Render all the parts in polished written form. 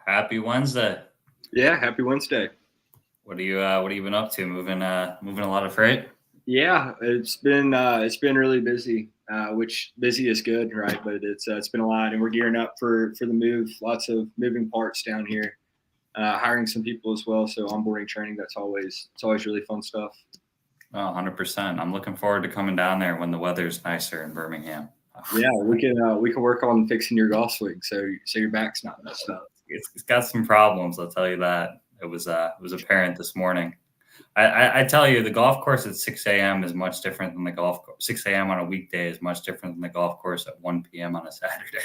Happy Wednesday. Yeah, happy Wednesday. What have you been up to? Moving a lot of freight? Yeah, it's been really busy, which busy is good, right? But it's been a lot, and we're gearing up for the move. Lots of moving parts down here. Hiring some people as well, so onboarding training. It's always really fun stuff. Oh, 100%. I'm looking forward to coming down there when the weather's nicer in Birmingham. Yeah, we can work on fixing your golf swing so your back's not messed up. It's got some problems, I'll tell you that. It was apparent this morning. I tell you, the golf course at 6 a.m. is much different than the golf course. 6 a.m. on a weekday is much different than the golf course at 1 p.m. on a Saturday.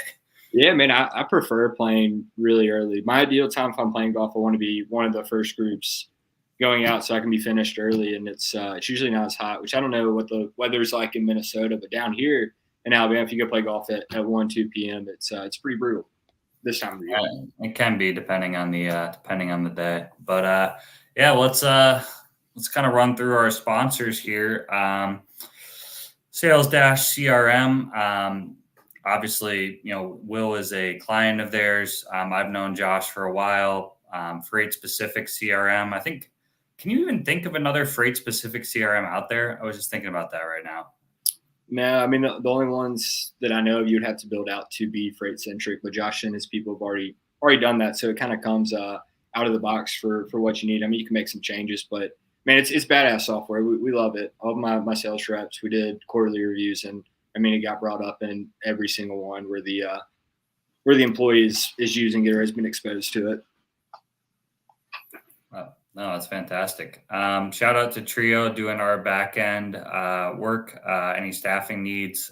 Yeah, man, I prefer playing really early. My ideal time if I'm playing golf, I want to be one of the first groups going out so I can be finished early. And it's usually not as hot, which I don't know what the weather's like in Minnesota, but down here in Alabama, if you go play golf at 1, 2 p.m., it's pretty brutal this time of the year. It can be depending on the day. But yeah, let's kind of run through our sponsors here. Sales-CRM. Obviously, Will is a client of theirs. I've known Josh for a while. Freight-specific CRM. I think, can you even think of another freight-specific CRM out there? I was just thinking about that right now. No, I mean, the only ones that I know of you'd have to build out to be freight-centric, but Josh and his people have already done that, so it kind of comes out of the box for what you need. I mean, you can make some changes, but, man, it's badass software. We love it. All of my sales reps, we did quarterly reviews, and, I mean, it got brought up in every single one where the employee is using it or has been exposed to it. No, that's fantastic. Shout out to Trio doing our back end work. Any staffing needs,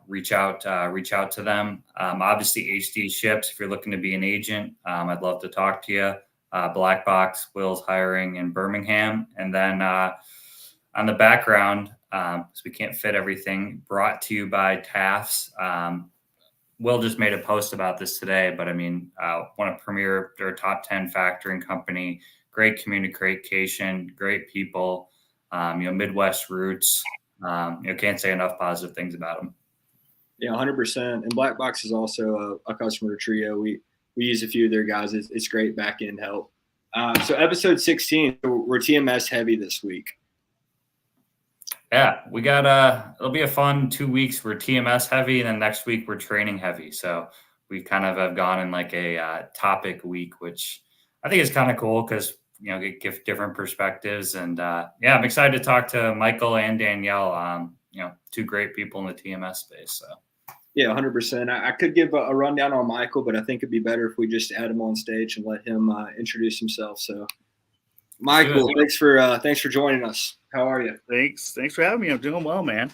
reach out to them. Obviously, HD ships. If you're looking to be an agent, I'd love to talk to you. Black Box, Will's hiring in Birmingham, and then on the background, because we can't fit everything, brought to you by TAFs. Will just made a post about this today, but I mean, one of premier, their top 10 factoring company, great communication, great people, Midwest roots. Can't say enough positive things about them. Yeah, 100%. And Black Box is also a customer of Trio. We use a few of their guys. It's great back end help. So episode 16, we're TMS heavy this week. Yeah, we got it'll be a fun 2 weeks. We're TMS heavy, and then next week we're training heavy. So we kind of have gone in like a topic week, which I think is kind of cool because give different perspectives. And yeah, I'm excited to talk to Michael and Danielle. Two great people in the TMS space. So yeah, 100%. I could give a rundown on Michael, but I think it'd be better if we just add him on stage and let him introduce himself. So Michael, thanks for joining us. How are you? Thanks for having me. I'm doing well, man.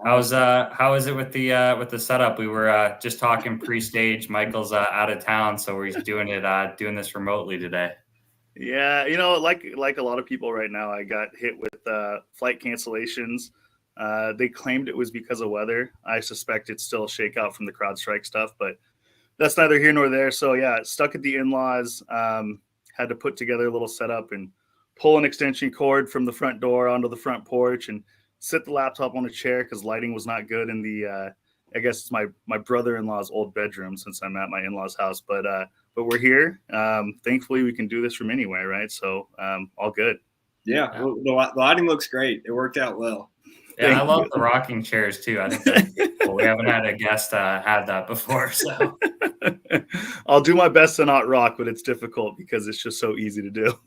How is it with the setup? We were just talking pre-stage. Michael's out of town, so we're doing this remotely today. Yeah, like a lot of people right now, I got hit with flight cancellations. They claimed it was because of weather. I suspect it's still a shakeout from the CrowdStrike stuff, but that's neither here nor there. So yeah, stuck at the in-laws. Had to put together a little setup and pull an extension cord from the front door onto the front porch and sit the laptop on a chair because lighting was not good in the I guess it's my brother-in-law's old bedroom since I'm at my in-laws house, but we're here. Thankfully we can do this from anywhere, right? So all good. Yeah, well, the lighting looks great. It worked out well. Yeah, I love the rocking chairs too. I think that's cool. We haven't had a guest have that before, so I'll do my best to not rock, but it's difficult because it's just so easy to do.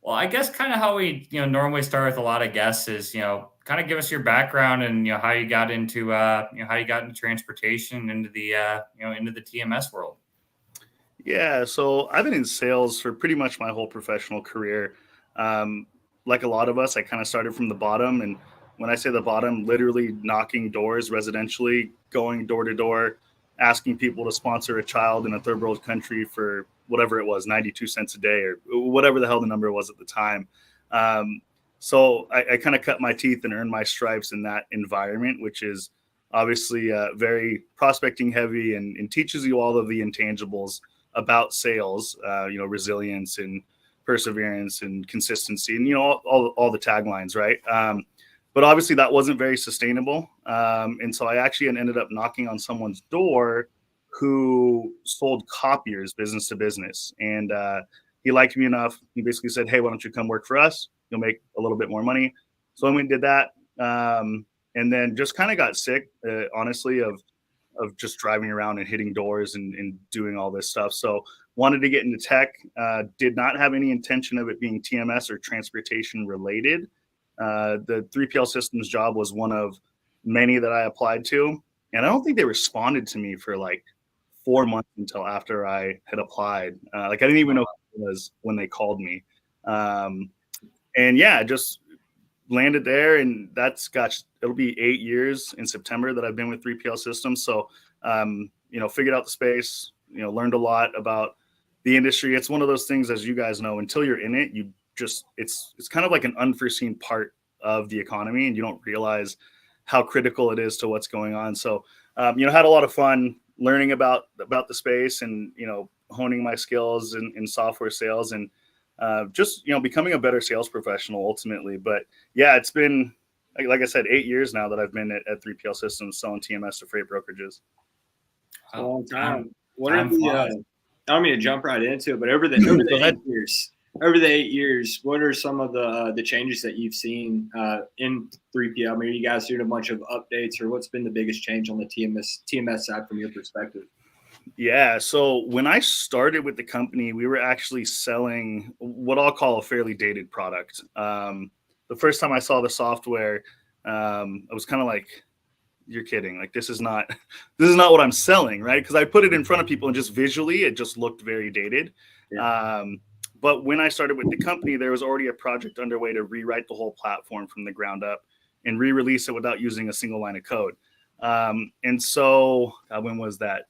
Well, I guess kind of how we normally start with a lot of guests is kind of give us your background and how you got into transportation into the into the TMS world. Yeah, so I've been in sales for pretty much my whole professional career. Like a lot of us, I kind of started from the bottom, and when I say the bottom, literally knocking doors residentially, going door to door, asking people to sponsor a child in a third world country for whatever it was, 92 cents a day or whatever the hell the number was at the time. So I kind of cut my teeth and earned my stripes in that environment, which is obviously very prospecting heavy and teaches you all of the intangibles about sales, resilience and perseverance and consistency and, all the taglines, right? But obviously that wasn't very sustainable. And so I actually ended up knocking on someone's door who sold copiers business to business. And he liked me enough. He basically said, hey, why don't you come work for us? You'll make a little bit more money. So I went and did that. And then just kind of got sick, honestly, of just driving around and hitting doors and doing all this stuff. So wanted to get into tech, did not have any intention of it being TMS or transportation related. The 3PL systems job was one of many that I applied to. And I don't think they responded to me for like 4 months until after I had applied. Like I didn't even know who it was when they called me. And yeah, just landed there, and that's it'll be 8 years in September that I've been with 3PL Systems. So, figured out the space, learned a lot about the industry. It's one of those things, as you guys know, until you're in it, it's kind of like an unforeseen part of the economy, and you don't realize how critical it is to what's going on. So, had a lot of fun learning about the space and, honing my skills in software sales and, just becoming a better sales professional ultimately. But yeah, it's been like I said, 8 years now that I've been at 3PL Systems selling TMS to freight brokerages. A long time. What are the? I don't mean to jump right into it, but over the 8 years, what are some of the changes that you've seen in 3PL? I mean, are you guys doing a bunch of updates, or what's been the biggest change on the TMS side from your perspective? Yeah. So when I started with the company, we were actually selling what I'll call a fairly dated product. The first time I saw the software, I was kind of like, you're kidding. Like, this is not what I'm selling. Right. Because I put it in front of people and just visually, it just looked very dated. Yeah. But when I started with the company, there was already a project underway to rewrite the whole platform from the ground up and re-release it without using a single line of code. And so when was that?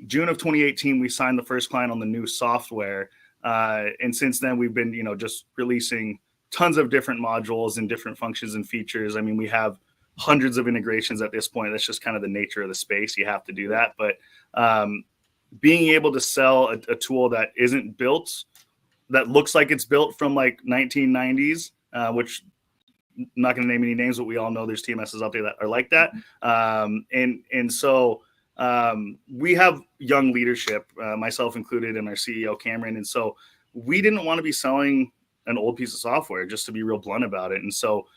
June of 2018, we signed the first client on the new software. And since then, we've been, just releasing tons of different modules and different functions and features. I mean, we have hundreds of integrations at this point. That's just kind of the nature of the space. You have to do that. But being able to sell a tool that isn't built, that looks like it's built from like 1990s, which I'm not going to name any names, but we all know there's TMSs out there that are like that. So we have young leadership, myself included, and our CEO, Cameron. And so we didn't want to be selling an old piece of software, just to be real blunt about it. And so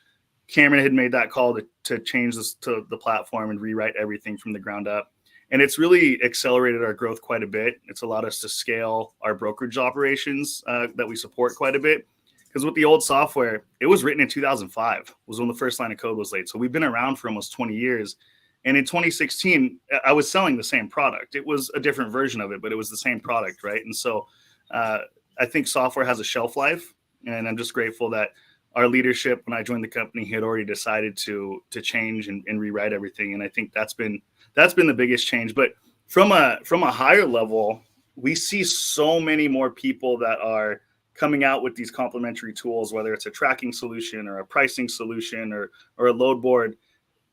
Cameron had made that call to change this to the platform and rewrite everything from the ground up. And it's really accelerated our growth quite a bit. It's allowed us to scale our brokerage operations that we support quite a bit. Because with the old software, it was written in 2005, was when the first line of code was laid. So we've been around for almost 20 years. And in 2016, I was selling the same product. It was a different version of it, but it was the same product, right? And so I think software has a shelf life. And I'm just grateful that our leadership, when I joined the company, had already decided to change and rewrite everything. And I think that's been the biggest change. But from a higher level, we see so many more people that are coming out with these complementary tools, whether it's a tracking solution or a pricing solution or a load board.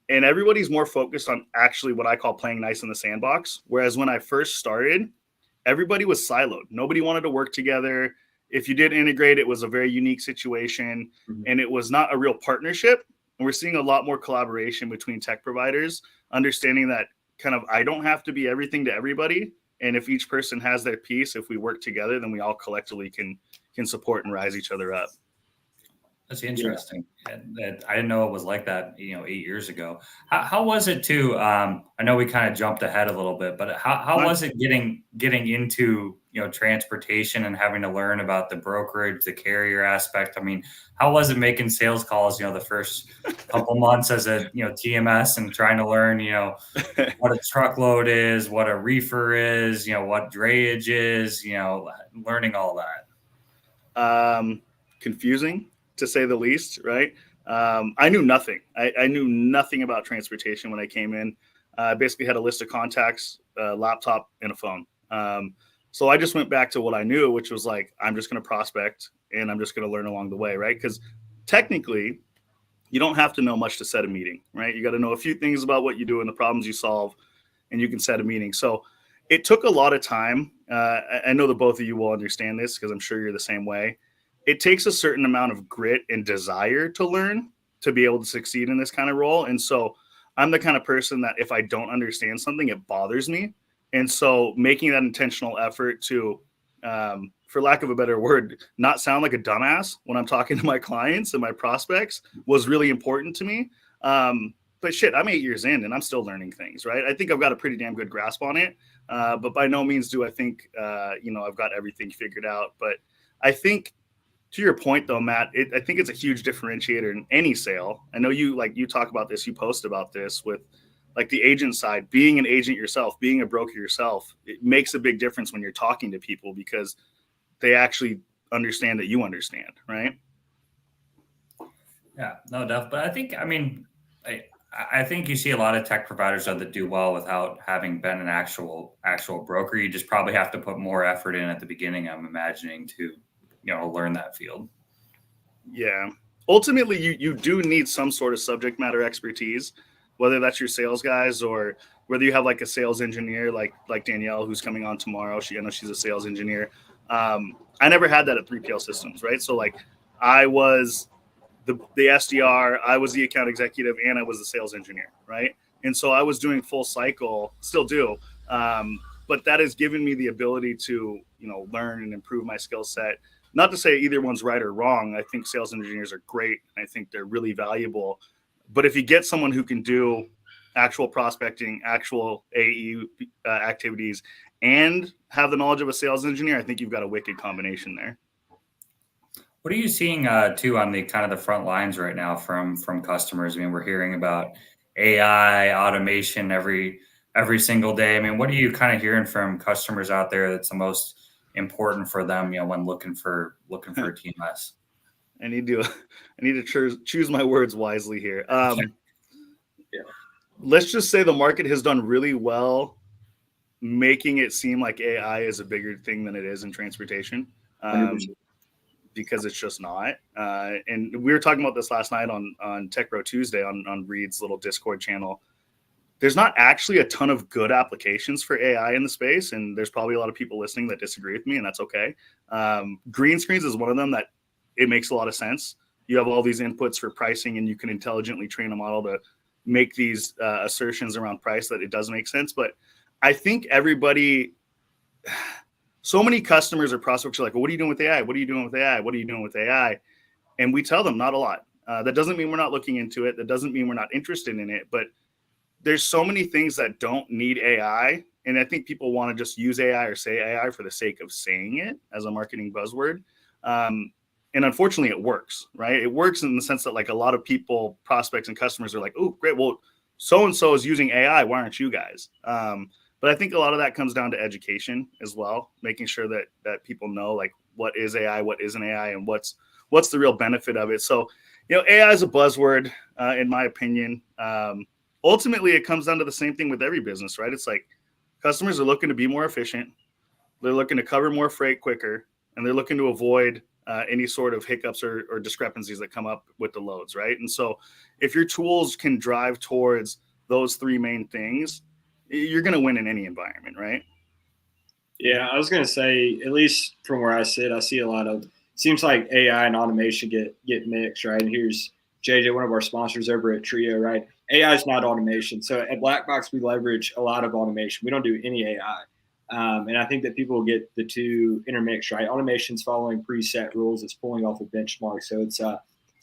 And everybody's more focused on actually what I call playing nice in the sandbox. Whereas when I first started, everybody was siloed. Nobody wanted to work together. If you did integrate, it was a very unique situation, and it was not a real partnership. And we're seeing a lot more collaboration between tech providers, understanding that kind of I don't have to be everything to everybody. And if each person has their piece, if we work together, then we all collectively can support and rise each other up. That's interesting. Yeah. I didn't know it was like that, 8 years ago. How was it too? I know we kind of jumped ahead a little bit, but how was it getting into, transportation and having to learn about the brokerage, the carrier aspect? I mean, how was it making sales calls, the first couple months as a, TMS and trying to learn, what a truckload is, what a reefer is, what drayage is, learning all that. Confusing, to say the least, right? I knew nothing. I knew nothing about transportation when I came in. I basically had a list of contacts, a laptop, and a phone. So I just went back to what I knew, which was like, I'm just going to prospect and I'm just going to learn along the way, right? Because technically, you don't have to know much to set a meeting, right? You got to know a few things about what you do and the problems you solve, and you can set a meeting. So it took a lot of time. I know that both of you will understand this because I'm sure you're the same way. It takes a certain amount of grit and desire to learn to be able to succeed in this kind of role. And so I'm the kind of person that if I don't understand something, it bothers me. And so making that intentional effort to, for lack of a better word, not sound like a dumbass when I'm talking to my clients and my prospects was really important to me. But shit, I'm 8 years in and I'm still learning things, right? I think I've got a pretty damn good grasp on it. But by no means do I think, I've got everything figured out. But I think, to your point though, Matt, I think it's a huge differentiator in any sale. I know you talk about this, you post about this with like the agent side, being an agent yourself, being a broker yourself. It makes a big difference when you're talking to people because they actually understand that you understand, right? Yeah, no, Duff. But I think you see a lot of tech providers that do well without having been an actual broker. You just probably have to put more effort in at the beginning, I'm imagining, to learn that field. Yeah. Ultimately, you do need some sort of subject matter expertise, whether that's your sales guys or whether you have like a sales engineer like Danielle, who's coming on tomorrow. I know she's a sales engineer. I never had that at 3PL Systems, right? So like I was the SDR, I was the account executive, and I was the sales engineer, right? And so I was doing full cycle, still do. But that has given me the ability to, learn and improve my skill set. Not to say either one's right or wrong. I think sales engineers are great. I think they're really valuable. But if you get someone who can do actual prospecting, actual AE activities, and have the knowledge of a sales engineer, I think you've got a wicked combination there. What are you seeing too on the kind of the front lines right now from customers? I mean, we're hearing about AI automation every single day. I mean, what are you kind of hearing from customers out there that's the most important for them, when looking for a TMS? I need to choose my words wisely here. Let's just say the market has done really well making it seem like AI is a bigger thing than it is in transportation. Because it's just not. And we were talking about this last night on Tech Bro Tuesday on Reed's little Discord channel. There's not actually a ton of good applications for AI in the space, and there's probably a lot of people listening that disagree with me, and that's okay. Green screens is one of them that it makes a lot of sense. You have all these inputs for pricing, and you can intelligently train a model to make these assertions around price that it does make sense. But I think so many customers or prospects are like, well, what are you doing with AI? What are you doing with AI? What are you doing with AI? And we tell them not a lot. That doesn't mean we're not looking into it. That doesn't mean we're not interested in it. But there's so many things that don't need AI. And I think people want to just use AI or say AI for the sake of saying it as a marketing buzzword. And unfortunately, it works, right? It works in the sense that like a lot of people, prospects and customers are like, oh, great. Well, so-and-so is using AI. Why aren't you guys? But I think a lot of that comes down to education as well, making sure that people know like what is AI, what isn't AI, and what's the real benefit of it. So, AI is a buzzword, in my opinion. Ultimately, it comes down to the same thing with every business, right? It's like customers are looking to be more efficient. They're looking to cover more freight quicker, and they're looking to avoid any sort of hiccups or discrepancies that come up with the loads, right? And so if your tools can drive towards those three main things, you're going to win in any environment, right? Yeah, I was going to say, at least from where I sit, I see a lot of, seems like AI and automation get mixed, right? And here's JJ, one of our sponsors over at Trio, right? AI is not automation. So at Black Box, we leverage a lot of automation. We don't do any AI. And I think that people will get the two intermixed, right? Automation's following preset rules. It's pulling off a benchmark. So it's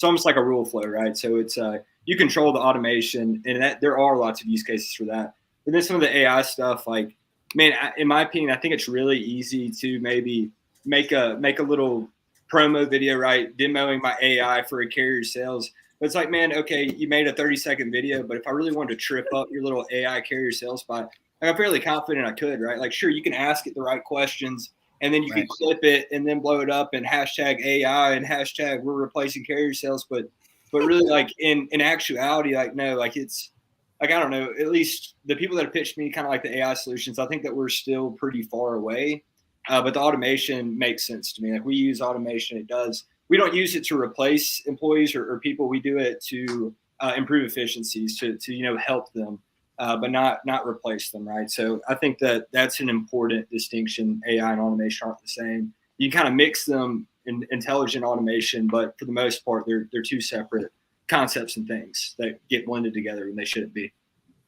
almost like a rule flow, right? So it's you control the automation, and that there are lots of use cases for that. But then some of the AI stuff, like, man, in my opinion, I think it's really easy to maybe make a little promo video, right? Demoing my AI for a carrier sales. But it's like, man, okay, you made a 30-second video, but if I really wanted to trip up your little AI carrier sales spot, I'm fairly confident I could, right? Like, sure, you can ask it the right questions, and then you can clip it and then blow it up and hashtag AI and hashtag we're replacing carrier sales. But really, like in actuality, like, no, like it's like, I don't know, at least the people that have pitched me kind of like the AI solutions, I think that we're still pretty far away. But the automation makes sense to me. Like, we use automation. It does. We don't use it to replace employees or people. We do it to improve efficiencies, to help them, but not replace them, right? So I think that that's an important distinction. AI and automation aren't the same. You kind of mix them in intelligent automation, but for the most part, they're two separate concepts and things that get blended together when they shouldn't be.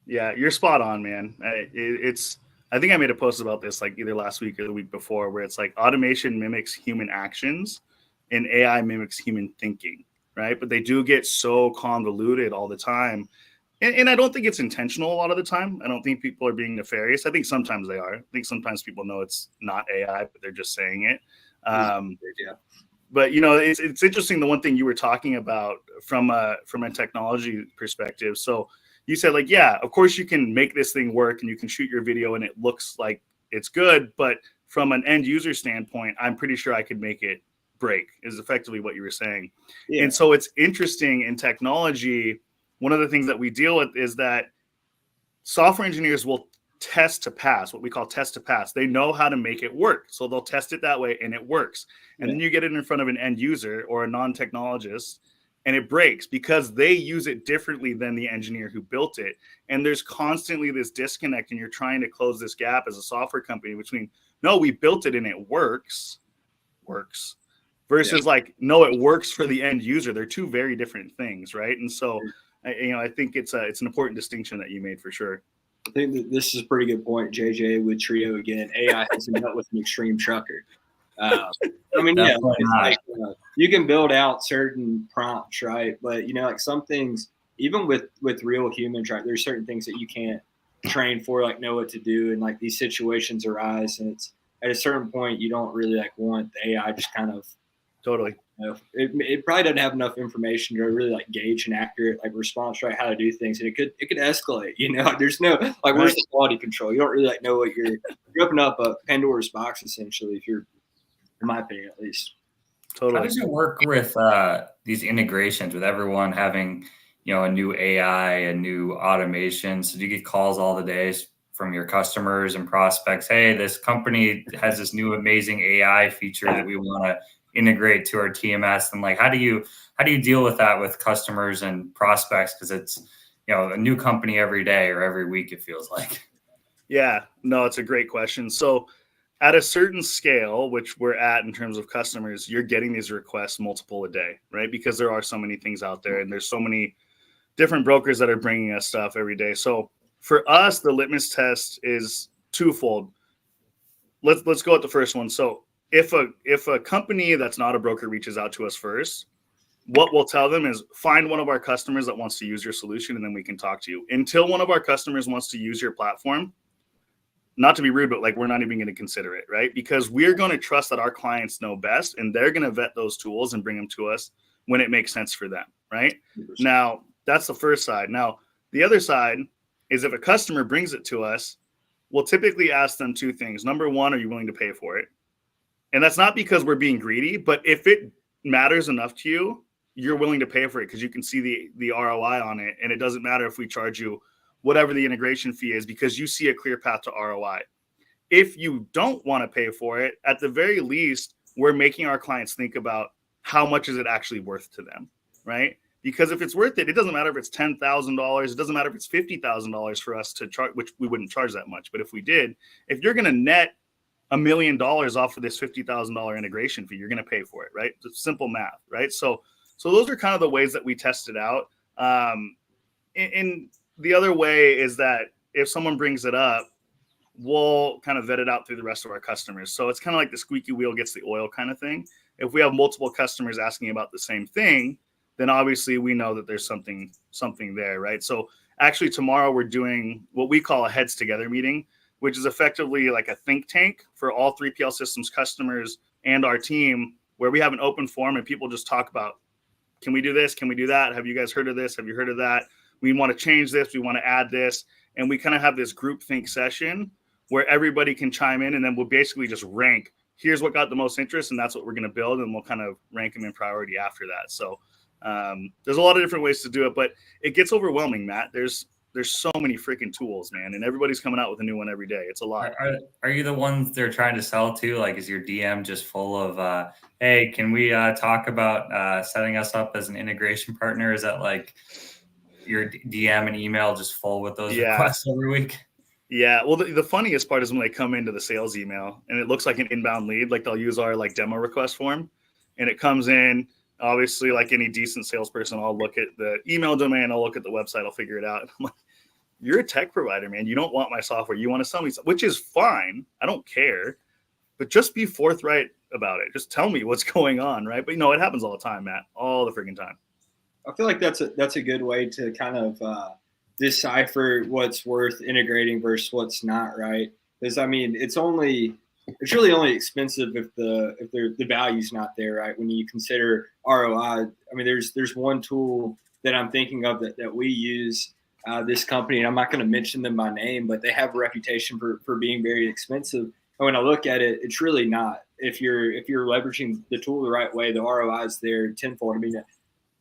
Yeah, you're spot on, man. I think I made a post about this like either last week or the week before, where it's like automation mimics human actions and AI mimics human thinking, right? But they do get so convoluted all the time. And I don't think it's intentional a lot of the time. I don't think people are being nefarious. I think sometimes they are. I think sometimes people know it's not AI, but they're just saying it. Yeah. But it's interesting. The one thing you were talking about from a technology perspective. So you said like, yeah, of course you can make this thing work and you can shoot your video and it looks like it's good. But from an end user standpoint, I'm pretty sure I could make it break, is effectively what you were saying. Yeah. And so it's interesting in technology. One of the things that we deal with is that software engineers will test to pass, what we call test to pass. They know how to make it work. So they'll test it that way and it works. And then you get it in front of an end user or a non-technologist and it breaks because they use it differently than the engineer who built it. And there's constantly this disconnect and you're trying to close this gap as a software company between, no, we built it and it works versus like, no, it works for the end user. They're two very different things, right? And so, I think it's an important distinction that you made for sure. I think that this is a pretty good point, JJ, with Trio again. AI hasn't dealt with an extreme trucker. I mean, yeah, like, you can build out certain prompts, right? But like some things, even with real humans, right? There's certain things that you can't train for, like know what to do, and like these situations arise, and it's at a certain point you don't really like want the AI just kind of totally. It probably doesn't have enough information to really like gauge an accurate like response, right? How to do things, and it could escalate. There's no like where's the quality control? You don't really like know what you're opening up a Pandora's box essentially. If you're, in my opinion, at least. Totally. How does it work with these integrations with everyone having a new AI, a new automation? So do you get calls all the days from your customers and prospects? Hey, this company has this new amazing AI feature that we want to integrate to our TMS, and like how do you deal with that with customers and prospects, because it's a new company every day or every week, it feels like. Yeah, no, it's a great question. So at a certain scale, which we're at in terms of customers, you're getting these requests multiple a day, right? Because there are so many things out there and there's so many different brokers that are bringing us stuff every day. So for us, the litmus test is twofold. Let's go with the first one. So if a company that's not a broker reaches out to us first, what we'll tell them is find one of our customers that wants to use your solution, and then we can talk to you. Until one of our customers wants to use your platform, not to be rude, but like we're not even going to consider it, right? Because we're going to trust that our clients know best, and they're going to vet those tools and bring them to us when it makes sense for them, right? 100%. Now, that's the first side. Now, the other side is if a customer brings it to us, we'll typically ask them two things. Number one, are you willing to pay for it? And that's not because we're being greedy, but if it matters enough to you, you're willing to pay for it because you can see the ROI on it. And it doesn't matter if we charge you whatever the integration fee is, because you see a clear path to ROI. If you don't want to pay for it, at the very least, we're making our clients think about how much is it actually worth to them, right? Because if it's worth it, it doesn't matter if it's $10,000. It doesn't matter if it's $50,000 for us to charge, which we wouldn't charge that much. But if we did, if you're going to net $1 million off of this $50,000 integration fee, you're going to pay for it, right? It's simple math, right? So those are kind of the ways that we test it out. And the other way is that if someone brings it up, we'll kind of vet it out through the rest of our customers. So it's kind of like the squeaky wheel gets the oil kind of thing. If we have multiple customers asking about the same thing, then obviously we know that there's something there, right? So actually tomorrow we're doing what we call a heads together meeting, which is effectively like a think tank for all 3PL Systems customers and our team, where we have an open forum and people just talk about, can we do this? Can we do that? Have you guys heard of this? Have you heard of that? We want to change this. We want to add this. And we kind of have this group think session where everybody can chime in, and then we'll basically just rank, here's what got the most interest, and that's what we're going to build. And we'll kind of rank them in priority after that. So there's a lot of different ways to do it, but it gets overwhelming, Matt. There's so many freaking tools, man, and everybody's coming out with a new one every day. It's a lot. Are you the ones they're trying to sell to? Like, is your DM just full of, hey, can we talk about setting us up as an integration partner? Is that like your DM and email just full with those requests every week? Yeah. Well, the funniest part is when they come into the sales email and it looks like an inbound lead. Like they'll use our like demo request form, and it comes in. Obviously, like any decent salesperson, I'll look at the email domain, I'll look at the website, I'll figure it out. I'm like, you're a tech provider, man. You don't want my software. You want to sell me, which is fine. I don't care, but just be forthright about it. Just tell me what's going on, right? But it happens all the time, Matt, all the freaking time. I feel like that's a good way to kind of decipher what's worth integrating versus what's not, right? Because I mean, it's really only expensive if the value's not there, right? When you consider ROI, I mean, there's one tool that I'm thinking of that we use, this company, and I'm not going to mention them by name, but they have a reputation for being very expensive. And when I look at it, it's really not. If you're leveraging the tool the right way, the ROI is there tenfold. I mean,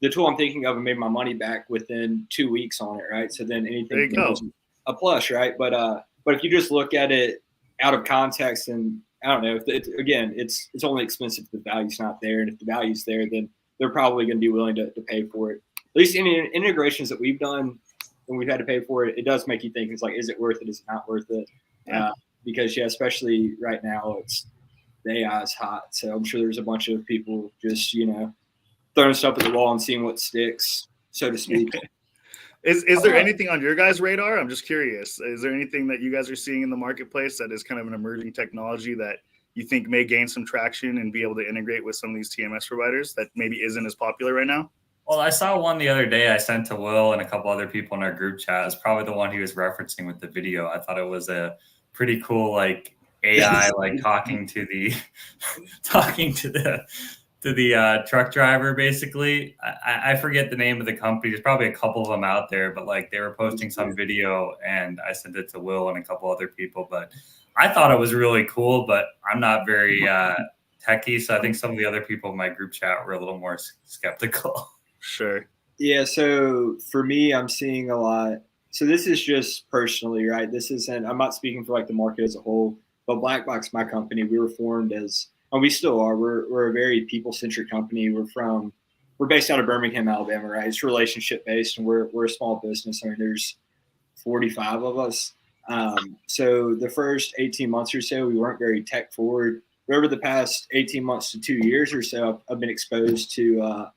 the tool I'm thinking of, I made my money back within 2 weeks on it, right? So then anything goes a plus, right? But if you just look at it out of context, and I don't know, it's only expensive if the value's not there, and if the value's there, then they're probably going to be willing to pay for it. At least in integrations that we've done when we've had to pay for it, it does make you think. It's like, is it worth it? Is it not worth it? Because especially right now, the AI is hot, so I'm sure there's a bunch of people just throwing stuff at the wall and seeing what sticks, so to speak. Is there anything on your guys' radar? I'm just curious. Is there anything that you guys are seeing in the marketplace that is kind of an emerging technology that you think may gain some traction and be able to integrate with some of these TMS providers that maybe isn't as popular right now? Well, I saw one the other day I sent to Will and a couple other people in our group chat. It's probably the one he was referencing with the video. I thought it was a pretty cool, like, AI, like talking to the truck driver, basically. I forget the name of the company. There's probably a couple of them out there, but like they were posting some video and I sent it to Will and a couple other people. But I thought it was really cool, but I'm not very techie. So I think some of the other people in my group chat were a little more skeptical. Sure. Yeah. So for me, I'm seeing a lot. So this is just personally, right? I'm not speaking for like the market as a whole, but Black Box, my company, we were formed as, and we still are. We're a very people-centric company. We're based out of Birmingham, Alabama, right? It's relationship based, and we're a small business. I mean, there's 45 of us. So the first 18 months or so, we weren't very tech forward. But over the past 18 months to 2 years or so, I've been exposed to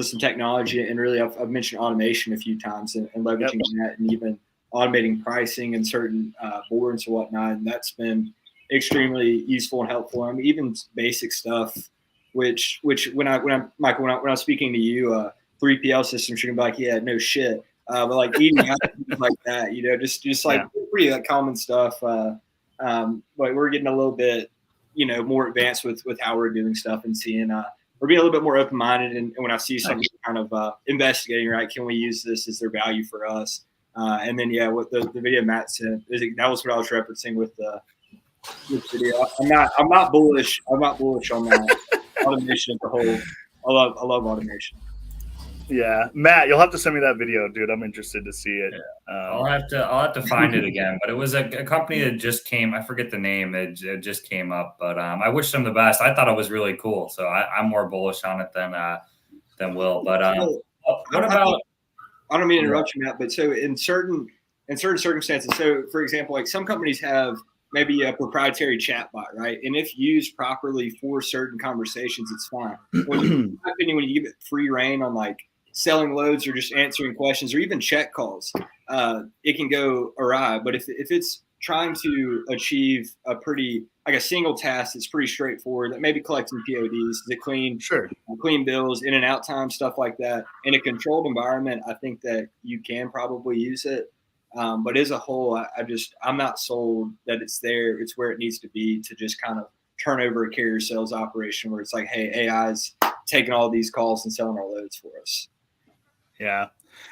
some technology, and really I've mentioned automation a few times and leveraging that, and even automating pricing and certain boards and whatnot. And that's been extremely useful and helpful. I mean, even basic stuff, which when I'm speaking to you, 3PL systems, you're gonna be like, yeah, no shit. But like eating out, like that, just like pretty like common stuff. But we're getting a little bit, more advanced with how we're doing stuff and seeing. We're being a little bit more open-minded, and when I see something kind of investigating, right, can we use this? Is there value for us? And then what the video Matt sent, that was what I was referencing with the video. I'm not bullish. I'm not bullish on that automation as a whole. I love automation. Yeah, Matt, you'll have to send me that video, dude. I'm interested to see it. Yeah. I'll have to find it again. But it was a company that just came. I forget the name. It just came up. But I wish them the best. I thought it was really cool. So I'm more bullish on it than Will. But what about? I don't mean to interrupt you, Matt. But so in certain circumstances, so for example, like some companies have maybe a proprietary chat bot, right? And if used properly for certain conversations, it's fine. In my opinion, when you give it free reign on like selling loads or just answering questions or even check calls, it can go awry. But if it's trying to achieve a single task that's pretty straightforward, that maybe collecting PODs, clean bills, in and out time, stuff like that, in a controlled environment, I think that you can probably use it. But as a whole, I'm not sold that it's there. It's where it needs to be to just kind of turn over a carrier sales operation where it's like, hey, AI's taking all these calls and selling our loads for us. Yeah,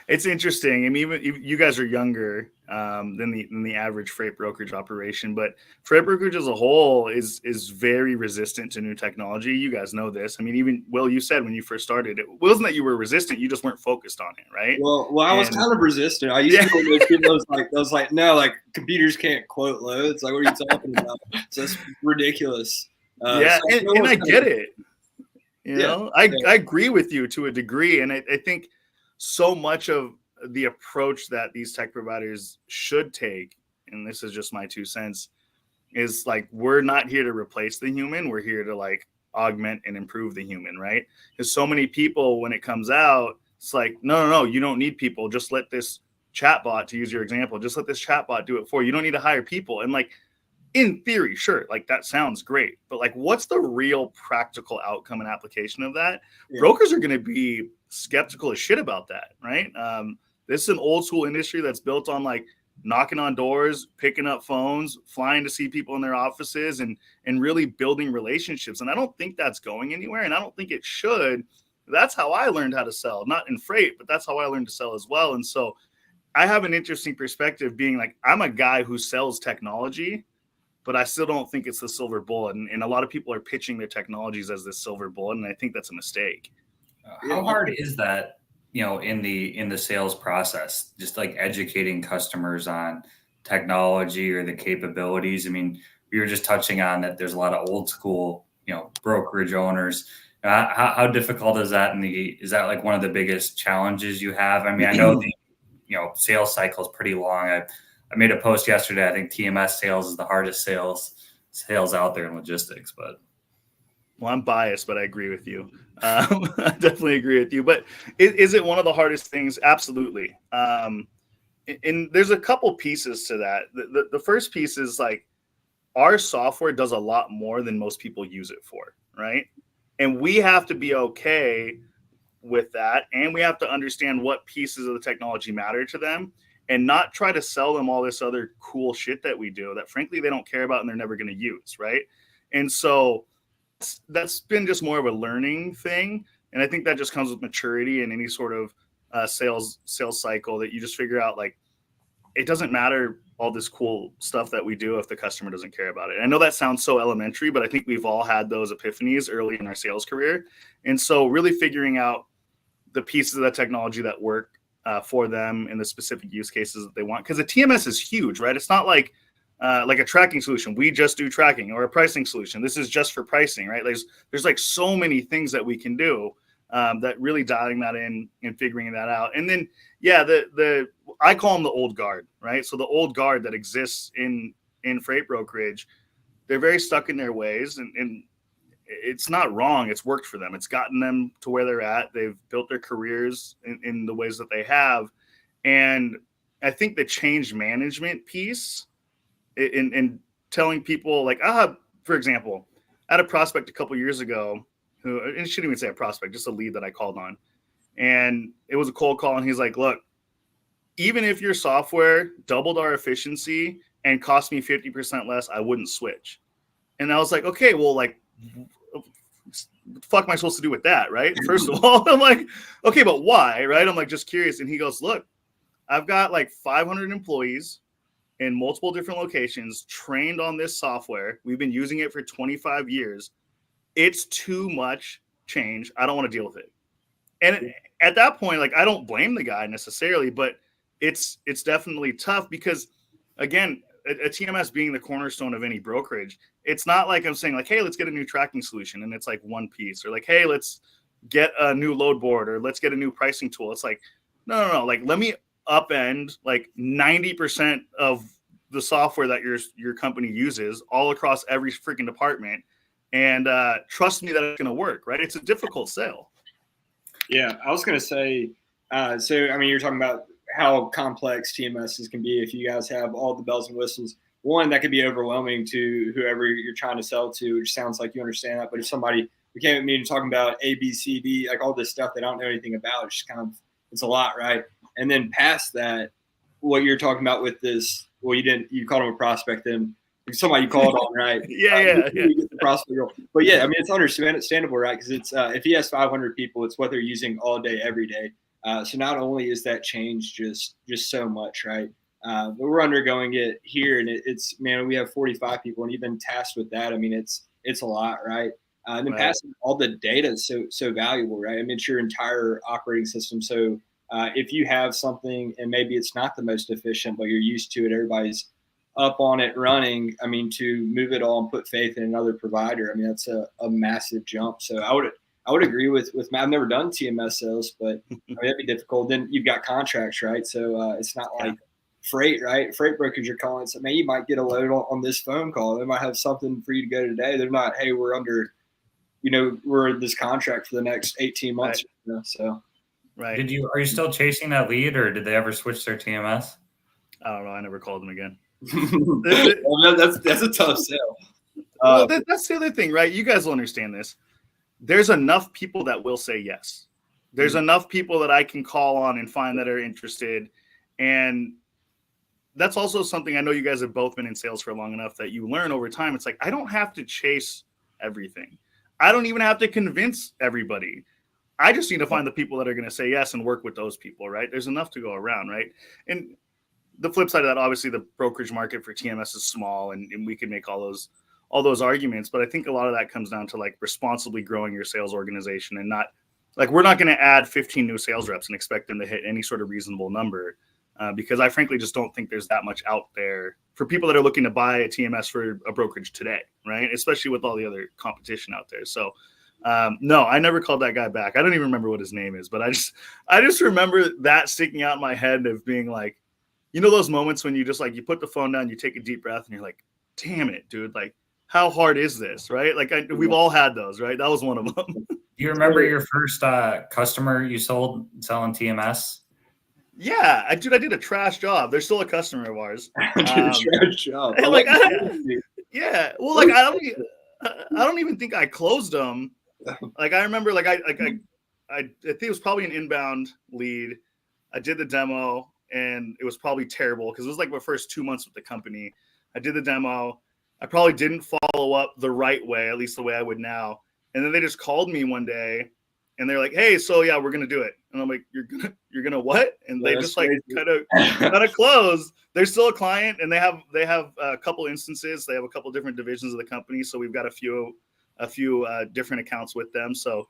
it's interesting. I mean, even you guys are younger than the average freight brokerage operation, but freight brokerage as a whole is very resistant to new technology. You guys know this. I mean, even Will, you said when you first started, it wasn't that you were resistant; you just weren't focused on it, right? Well, I was kind of resistant. I used to go to those like, no, like computers can't quote loads. Like, what are you talking about? So that's ridiculous. And I get it. I agree with you to a degree, and I think so much of the approach that these tech providers should take, and this is just my 2 cents, is like, we're not here to replace the human. We're here to like augment and improve the human, right? Because so many people, when it comes out, it's like, no, you don't need people. Just let this chatbot, to use your example, just let this chatbot do it for you. You don't need to hire people. And like, in theory, sure, like that sounds great, but like, what's the real practical outcome and application of that? Yeah. Brokers are going to be skeptical as shit about that, right? This is an old school industry that's built on like knocking on doors, picking up phones, flying to see people in their offices, and really building relationships. And I don't think that's going anywhere, and I don't think it should. That's how I learned how to sell, not in freight, but that's how I learned to sell as well. And so I have an interesting perspective being like, I'm a guy who sells technology, but I still don't think it's the silver bullet. And a lot of people are pitching their technologies as this silver bullet, and I think that's a mistake. How hard is that, in the sales process, just like educating customers on technology or the capabilities? I mean, we were just touching on that there's a lot of old school, brokerage owners. How difficult is that? Is that like one of the biggest challenges you have? I mean, I know the, sales cycle is pretty long. I made a post yesterday. I think TMS sales is the hardest sales out there in logistics, but. Well, I'm biased, but I agree with you. I definitely agree with you. But is it one of the hardest things? Absolutely. And there's a couple pieces to that. The first piece is like, our software does a lot more than most people use it for, right? And we have to be okay with that. And we have to understand what pieces of the technology matter to them, and not try to sell them all this other cool shit that we do that frankly they don't care about and they're never going to use, right? And so that's been just more of a learning thing. And I think that just comes with maturity in any sort of sales cycle, that you just figure out like, it doesn't matter all this cool stuff that we do if the customer doesn't care about it. I know that sounds so elementary, but I think we've all had those epiphanies early in our sales career. And so really figuring out the pieces of the technology that work for them in the specific use cases that they want. Because the TMS is huge, right? It's not like a tracking solution. We just do tracking, or a pricing solution. This is just for pricing, right? There's like so many things that we can do that really dialing that in and figuring that out. And then, yeah, I call them the old guard, right? So the old guard that exists in freight brokerage, they're very stuck in their ways, and it's not wrong. It's worked for them. It's gotten them to where they're at. They've built their careers in the ways that they have. And I think the change management piece in telling people like, for example, I had a prospect a couple years ago who, and I shouldn't even say a prospect, just a lead that I called on. And it was a cold call. And he's like, look, even if your software doubled our efficiency and cost me 50% less, I wouldn't switch. And I was like, okay, well, like, what the fuck am I supposed to do with that, right? First of all, I'm like, okay, but why, right? I'm like, just curious. And he goes, look, I've got like 500 employees in multiple different locations trained on this software. We've been using it for 25 years. It's too much change. I don't want to deal with it. And at that point, like, I don't blame the guy necessarily, but it's definitely tough because, again, a TMS being the cornerstone of any brokerage, it's not like I'm saying like, hey, let's get a new tracking solution and it's like one piece, or like, hey, let's get a new load board, or let's get a new pricing tool. It's like, no. Like, let me upend like 90% of the software that your company uses all across every freaking department, and trust me that it's going to work, right? It's a difficult sale. Yeah, I was going to say, so, I mean, you're talking about how complex TMSs can be if you guys have all the bells and whistles. One, that could be overwhelming to whoever you're trying to sell to, which sounds like you understand that. But if somebody came at me and talking about A, B, C, D, like all this stuff they don't know anything about, it's just kind of, it's a lot, right? And then past that, what you're talking about with this, well, you called him a prospect, then somebody you called on, right? Yeah. You get the prospect role. But yeah, I mean, it's understandable, right? Because it's if he has 500 people, it's what they're using all day, every day. So not only is that change just so much, right? But we're undergoing it here, and it's man, we have 45 people, and even tasked with that. I mean, it's a lot, right? And then passing all the data is so valuable, right? I mean, it's your entire operating system. So if you have something and maybe it's not the most efficient, but you're used to it, everybody's up on it running. I mean, to move it all and put faith in another provider, I mean, that's a massive jump. So I would agree with Matt. I've never done TMS sales, but I mean, that'd be difficult. Then you've got contracts, right? So it's not like freight, right? Freight brokers, you're calling. So, man, you might get a load on this phone call. They might have something for you to go today. They're not, hey, we're under, we're in this contract for the next 18 months. Right. So. right? Are you still chasing that lead, or did they ever switch their TMS? I don't know. I never called them again. Well, that's a tough sell. Well, that's the other thing, right? You guys will understand this. There's enough people that will say yes. There's enough people that I can call on and find that are interested. And that's also something I know you guys have both been in sales for long enough that you learn over time. It's like, I don't have to chase everything. I don't even have to convince everybody. I just need to find the people that are going to say yes and work with those people, right? There's enough to go around, right? And the flip side of that, obviously, the brokerage market for TMS is small, and we can make all those arguments. But I think a lot of that comes down to like responsibly growing your sales organization, and not like, we're not going to add 15 new sales reps and expect them to hit any sort of reasonable number, because I frankly just don't think there's that much out there for people that are looking to buy a TMS for a brokerage today, right? Especially with all the other competition out there. So no, I never called that guy back. I don't even remember what his name is, but I just remember that sticking out in my head of being like, you know, those moments when you just like, you put the phone down, you take a deep breath, and you're like, damn it, dude. Like, how hard is this, right? Like, we've all had those, right? That was one of them. Do you remember your first customer you sold selling TMS? Yeah, I did a trash job. They're still a customer of ours. Trash job. Like, yeah. Well, like, I don't even think I closed them. Like, I remember, like, I think it was probably an inbound lead. I did the demo, and it was probably terrible because it was like my first 2 months with the company. I did the demo. I probably didn't follow up the right way, at least the way I would now. And then they just called me one day, and they're like, "Hey, so yeah, we're gonna do it." And I'm like, "You're gonna what?" And they just like kind of closed. They're still a client, and they have a couple instances. They have a couple different divisions of the company, so we've got a few different accounts with them. So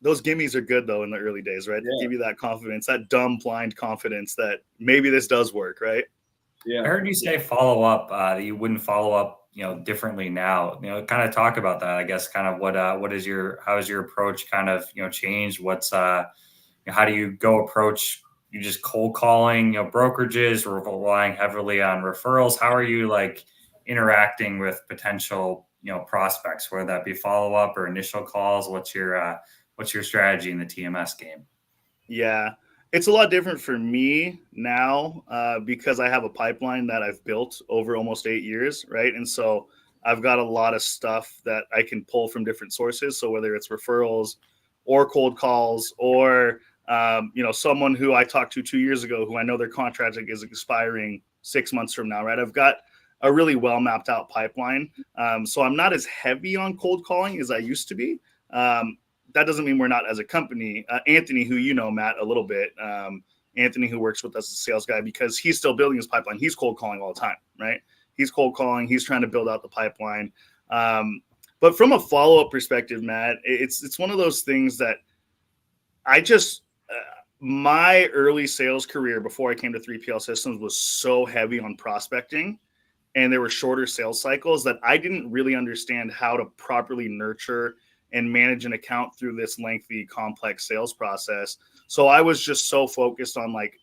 those gimmies are good though in the early days, right? They give you that confidence, that dumb blind confidence that maybe this does work, right? Yeah. I heard you say follow up, that you wouldn't follow up, differently now. Kind of talk about that. I guess kind of how is your approach kind of, changed? What's how do you go approach? You just cold calling, brokerages, or relying heavily on referrals? How are you like interacting with potential, prospects, whether that be follow up or initial calls? What's your strategy in the TMS game? Yeah, it's a lot different for me now because I have a pipeline that I've built over almost 8 years, right? And so I've got a lot of stuff that I can pull from different sources. So whether it's referrals or cold calls or, someone who I talked to 2 years ago who I know their contract is expiring 6 months from now, right? I've got a really well mapped out pipeline. So I'm not as heavy on cold calling as I used to be. That doesn't mean we're not as a company. Anthony, who you know, Matt, a little bit, Anthony, who works with us as a sales guy, because he's still building his pipeline. He's cold calling all the time, right? He's cold calling. He's trying to build out the pipeline. But from a follow-up perspective, Matt, it's one of those things that I just my early sales career before I came to 3PL Systems was so heavy on prospecting, and there were shorter sales cycles that I didn't really understand how to properly nurture and manage an account through this lengthy, complex sales process. So I was just so focused on like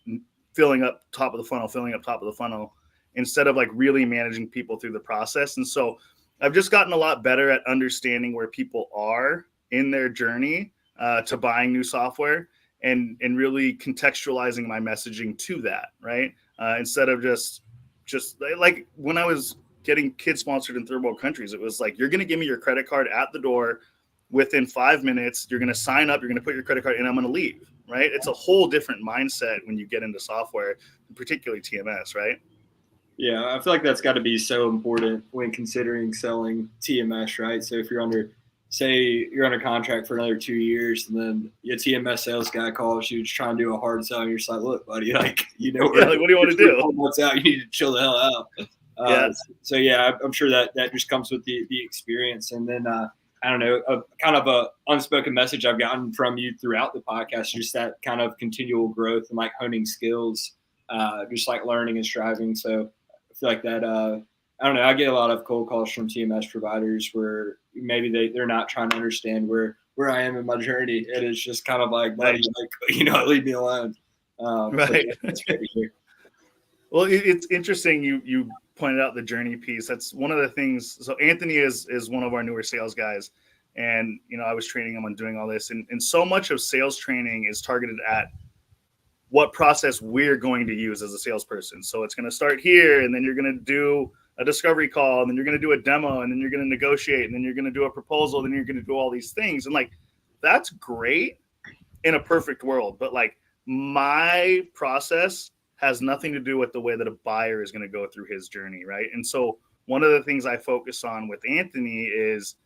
filling up top of the funnel instead of like really managing people through the process. And so I've just gotten a lot better at understanding where people are in their journey to buying new software and really contextualizing my messaging to that, right? Instead of just like when I was getting kids sponsored in third world countries, it was like, you're going to give me your credit card at the door within 5 minutes. You're going to sign up, you're going to put your credit card in, I'm going to leave, right? It's a whole different mindset when you get into software, particularly TMS, right? Yeah, I feel like that's got to be so important when considering selling TMS, right? So if you're under contract for another 2 years, and then your TMS sales guy calls you to try and do a hard sell, and you're just like, look, buddy, like, like, what do you want to do? What's out? You need to chill the hell out. So yeah, I'm sure that just comes with the experience. And then I don't know, kind of a unspoken message I've gotten from you throughout the podcast, just that kind of continual growth and like honing skills, just like learning and striving. So I feel like that, I don't know, I get a lot of cold calls from TMS providers where maybe they're not trying to understand where I am in my journey. It is just kind of like, buddy, like, leave me alone. Right. That's great to hear. Well, it's interesting you pointed out the journey piece. That's one of the things. So Anthony is one of our newer sales guys. And, I was training them on doing all this. And so much of sales training is targeted at what process we're going to use as a salesperson. So it's going to start here, and then you're going to do a discovery call, and then you're going to do a demo, and then you're going to negotiate, and then you're going to do a proposal, and then you're going to do all these things. And that's great in a perfect world. But my process has nothing to do with the way that a buyer is going to go through his journey. Right. And so one of the things I focus on with Anthony is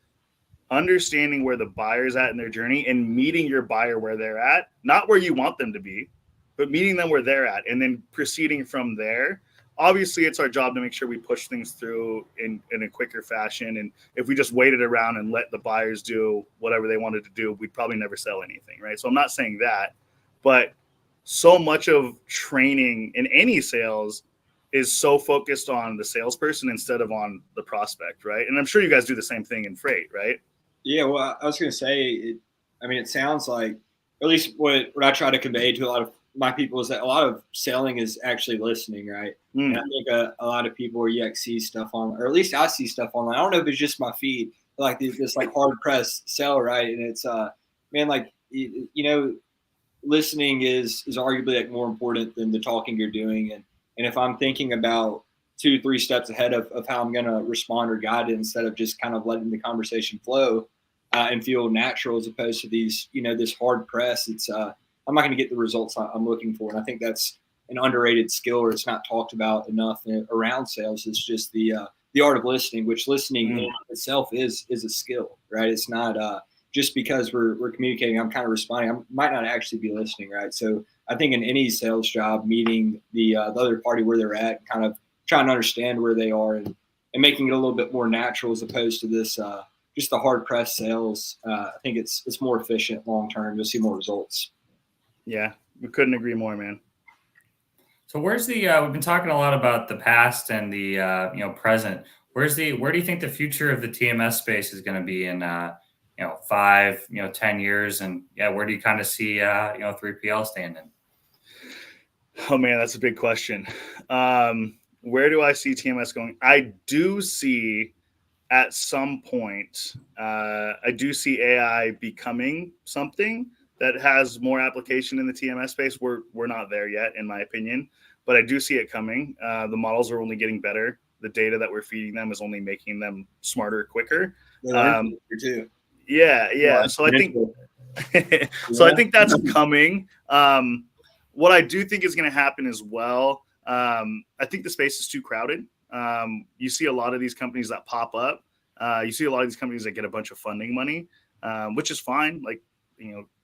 understanding where the buyer's at in their journey and meeting your buyer where they're at, not where you want them to be, but meeting them where they're at and then proceeding from there. Obviously, it's our job to make sure we push things through in a quicker fashion. And if we just waited around and let the buyers do whatever they wanted to do, we'd probably never sell anything, right? So I'm not saying that, but so much of training in any sales is so focused on the salesperson instead of on the prospect, right? And I'm sure you guys do the same thing in freight, right? Yeah, well, I was going to say, it sounds like, at least what I try to convey to a lot of my people is that a lot of selling is actually listening, right? And I think a lot of people where you see stuff on, or at least I see stuff online. I don't know if it's just my feed, but this hard press sell, right? And it's listening is arguably more important than the talking you're doing. And if I'm thinking about 2-3 steps ahead of how I'm going to respond or guide it instead of just kind of letting the conversation flow and feel natural as opposed to these, this hard press, I'm not going to get the results I'm looking for. And I think that's an underrated skill, or it's not talked about enough around sales. It's just the art of listening, which listening in itself is a skill, right? It's not just because we're communicating, I'm kind of responding. I might not actually be listening, right? So I think in any sales job, meeting the other party where they're at, kind of trying to understand where they are and making it a little bit more natural as opposed to this just the hard press sales. I think it's more efficient long term. You'll see more results. Yeah, we couldn't agree more, man. So where's the we've been talking a lot about the past and the present. Where do you think the future of the TMS space is going to be in 5 10 years? And where do you kind of see 3PL standing? Oh man, that's a big question. Where do I see TMS going? I do see at some point, I do see AI becoming something that has more application in the TMS space. We're not there yet, in my opinion, but I do see it coming. The models are only getting better. The data that we're feeding them is only making them smarter, quicker. Yeah. So I think that's coming. What I do think is going to happen as well, I think the space is too crowded. You see a lot of these companies that pop up. You see a lot of these companies that get a bunch of funding money, which is fine.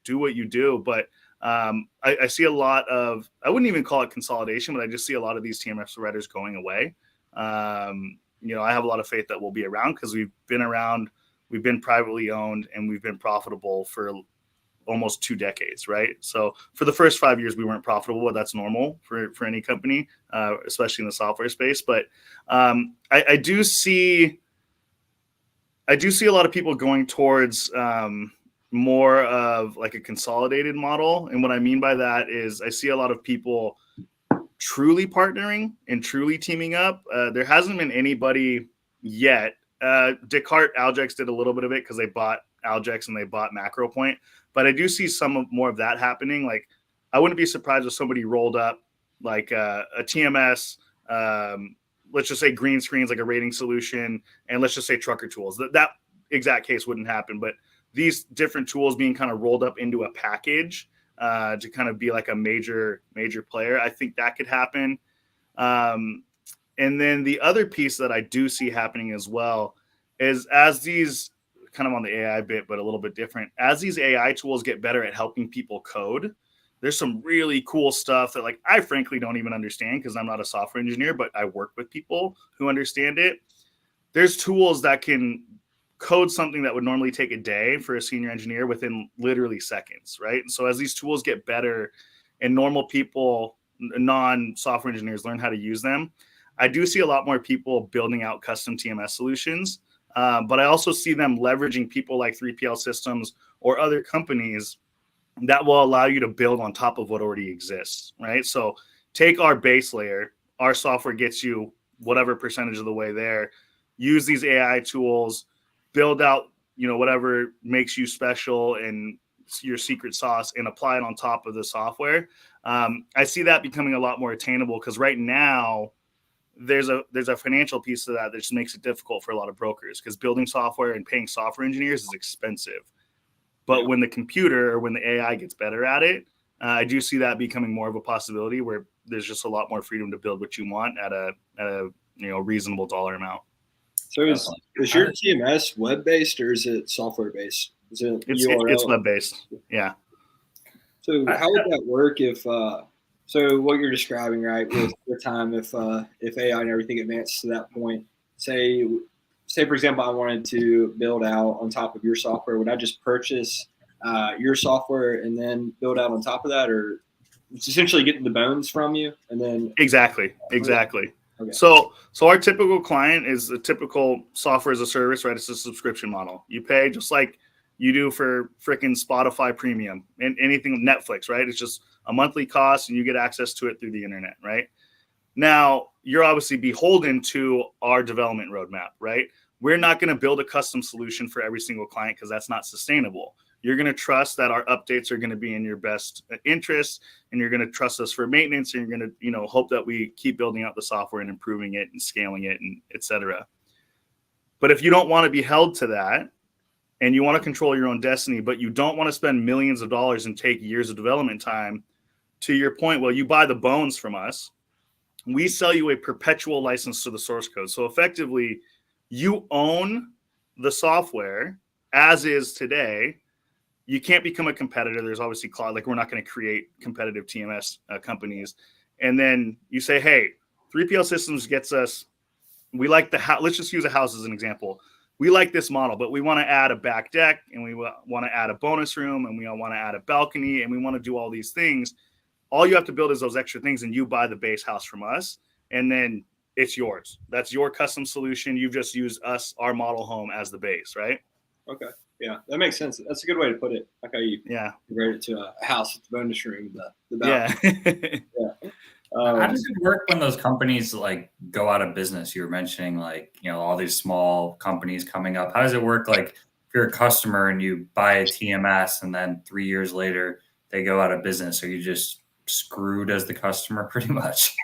Do what you do. But I see a lot of, I wouldn't even call it consolidation, but I just see a lot of these TMS providers going away. I have a lot of faith that we'll be around because we've been around, we've been privately owned, and we've been profitable for almost 2 decades, right? So for the first 5 years, we weren't profitable, but that's normal for any company, especially in the software space. But I do see a lot of people going towards more of a consolidated model. And what I mean by that is I see a lot of people truly partnering and truly teaming up. There hasn't been anybody yet. Descartes Algex did a little bit of it because they bought Algex and they bought MacroPoint. But I do see more of that happening. I wouldn't be surprised if somebody rolled up a TMS, let's just say green screens, like a rating solution, and let's just say trucker tools. That exact case wouldn't happen, but these different tools being kind of rolled up into a package to kind of be like a major player. I think that could happen. And then the other piece that I do see happening as well is as these kind of on the AI bit, but a little bit different, as these AI tools get better at helping people code, there's some really cool stuff that I frankly don't even understand because I'm not a software engineer, but I work with people who understand it. There's tools that can code something that would normally take a day for a senior engineer within literally seconds, right? And so as these tools get better and normal people, non-software engineers, learn how to use them, I do see a lot more people building out custom TMS solutions. But I also see them leveraging people like 3PL Systems or other companies that will allow you to build on top of what already exists, right? So take our base layer, our software gets you whatever percentage of the way there, use these AI tools, build out whatever makes you special and your secret sauce and apply it on top of the software. I see that becoming a lot more attainable, because right now there's a financial piece to that just makes it difficult for a lot of brokers, because building software and paying software engineers is expensive. But when the computer or when the AI gets better at it, I do see that becoming more of a possibility, where there's just a lot more freedom to build what you want at a reasonable dollar amount. So is your TMS web-based or is it software-based? Is it URL? It's web-based. Yeah. So how would that work if so what you're describing, right, with the time if AI and everything advanced to that point, say for example, I wanted to build out on top of your software, would I just purchase your software and then build out on top of that, or it's essentially getting the bones from you and then Exactly. Okay. So our typical client is a typical software as a service, right? It's a subscription model. You pay just like you do for freaking Spotify Premium and anything Netflix, right? It's just a monthly cost and you get access to it through the internet, right? Now, you're obviously beholden to our development roadmap, right? We're not going to build a custom solution for every single client, because that's not sustainable. You're going to trust that our updates are going to be in your best interest, and you're going to trust us for maintenance, and you're going to, hope that we keep building out the software and improving it and scaling it, and et cetera. But if you don't want to be held to that, and you want to control your own destiny, but you don't want to spend millions of dollars and take years of development time, to your point, well, you buy the bones from us. We sell you a perpetual license to the source code. So effectively, you own the software as is today. You can't become a competitor. There's obviously Cloud. Like, we're not going to create competitive TMS companies. And then you say, hey, 3PL Systems gets us. We like the house. Let's just use a house as an example. We like this model, but we want to add a back deck, and we want to add a bonus room, and we want to add a balcony, and we want to do all these things. All you have to build is those extra things, and you buy the base house from us, and then it's yours. That's your custom solution. You've just used us, our model home, as the base, right? Okay. Yeah, that makes sense. That's a good way to put it. Like how you convert it to a house with the bonus room, the balcony. Yeah. How does it work when those companies like go out of business? You were mentioning all these small companies coming up. How does it work? Like, if you're a customer and you buy a TMS and then 3 years later they go out of business, are you just screwed as the customer pretty much?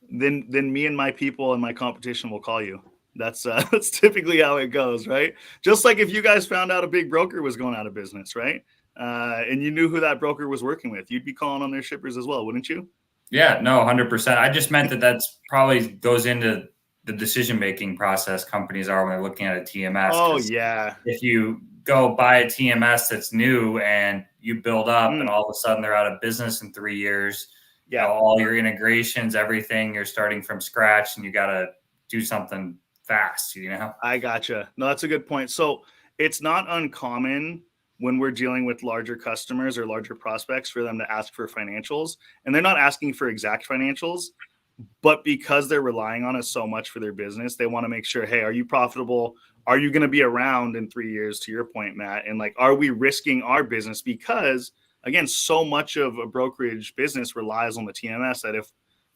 Then me and my people and my competition will call you. That's typically how it goes, right? Just like if you guys found out a big broker was going out of business, right? And you knew who that broker was working with, you'd be calling on their shippers as well, wouldn't you? Yeah, no, 100%. I just meant that's probably goes into the decision-making process companies are when they're looking at a TMS. Oh, yeah. If you go buy a TMS that's new and you build up and all of a sudden they're out of business in 3 years, all your integrations, everything, you're starting from scratch and you got to do something fast, I gotcha. No, that's a good point. So it's not uncommon when we're dealing with larger customers or larger prospects for them to ask for financials, and they're not asking for exact financials, but because they're relying on us so much for their business, they want to make sure, hey, are you profitable? Are you going to be around in 3 years, to your point, Matt? And are we risking our business? Because again, so much of a brokerage business relies on the TMS that if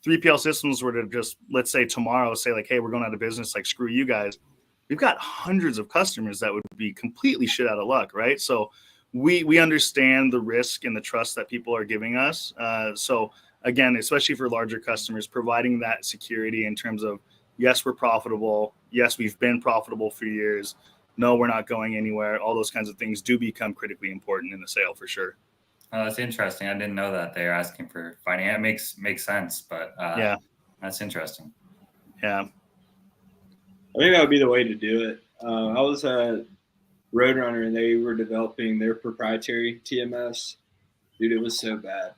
3PL Systems were to just, let's say tomorrow, say hey, we're going out of business, screw you guys. We've got hundreds of customers that would be completely shit out of luck, right? So we understand the risk and the trust that people are giving us. So again, especially for larger customers, providing that security in terms of, yes, we're profitable. Yes, we've been profitable for years. No, we're not going anywhere. All those kinds of things do become critically important in the sale for sure. Oh, that's interesting. I didn't know that they're asking for finance. It makes sense, but that's interesting. Yeah. I think that would be the way to do it. I was at Roadrunner and they were developing their proprietary TMS. Dude, it was so bad.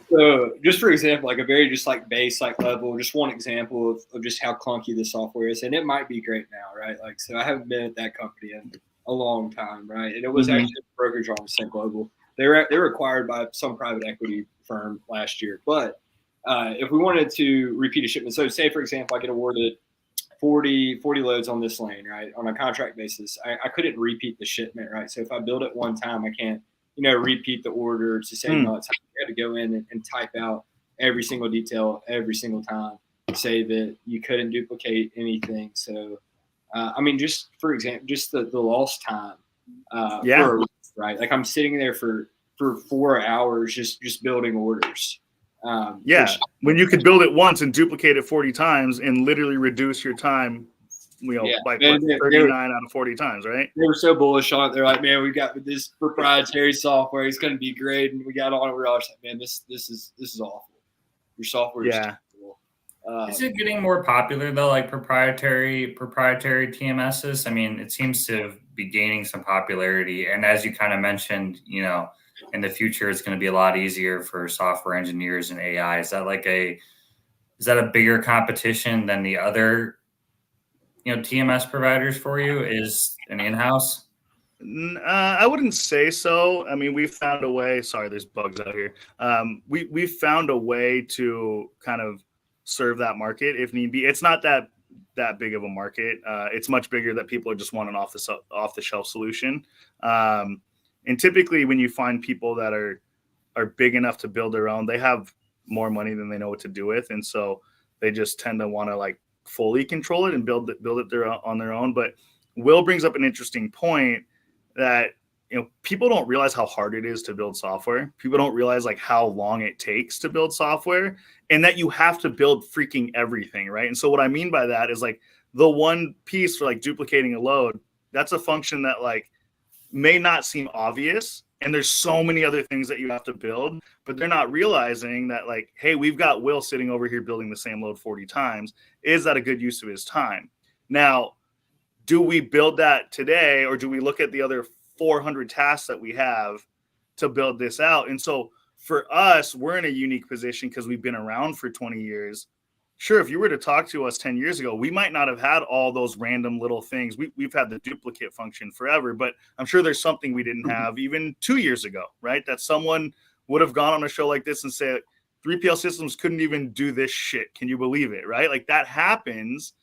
So just for example, a very just base level, just one example of just how clunky the software is. And it might be great now, right? So I haven't been at that company in a long time, right? And it was actually a brokerage on Cent Global. They were acquired by some private equity firm last year. But if we wanted to repeat a shipment, so say for example, I get awarded 40 loads on this lane, right? On a contract basis, I couldn't repeat the shipment, right? So if I build it one time, I can't, repeat the order to say no. It's I had to go in and type out every single detail every single time, say that you couldn't duplicate anything. So I mean, just for example, just the lost time. Yeah. Right. Like I'm sitting there for 4 hours just building orders. When you could build it once and duplicate it 40 times and literally reduce your time, by 39 out of 40 times, right? They were so bullish on it. They're like, man, we got this proprietary software. It's going to be great, and we got on it. We're all like, man, this is awful. Your software is terrible. Is it getting more popular though, like proprietary TMSs? I mean, it seems to be gaining some popularity, and as you kind of mentioned, in the future, it's going to be a lot easier for software engineers and AI. Is that a bigger competition than the other, TMS providers for you? Is an in-house? I wouldn't say so. I mean, we've found a way. Sorry, there's bugs out here. We've found a way to kind of serve that market if need be. It's not that big of a market. It's much bigger that people are just want an off the shelf solution. And typically, when you find people that are big enough to build their own, they have more money than they know what to do with, and so they just tend to want to like fully control it and build it on their own. But Will brings up an interesting point that people don't realize how hard it is to build software. People don't realize like how long it takes to build software, and that you have to build freaking everything, right? And so what I mean by that is like the one piece for like duplicating a load, that's a function that like may not seem obvious, and there's so many other things that you have to build, but they're not realizing that like, hey, we've got Will sitting over here building the same load 40 times. Is that a good use of his time? Now, do we build that today, or do we look at the other 400 tasks that we have to build this out? And so for us, we're in a unique position because we've been around for 20 years. Sure, if you were to talk to us 10 years ago, we might not have had all those random little things. We've had the duplicate function forever, but I'm sure there's something we didn't have even 2 years ago, right? That someone would have gone on a show like this and said, 3PL systems couldn't even do this shit. Can you believe it, right? Like that happens.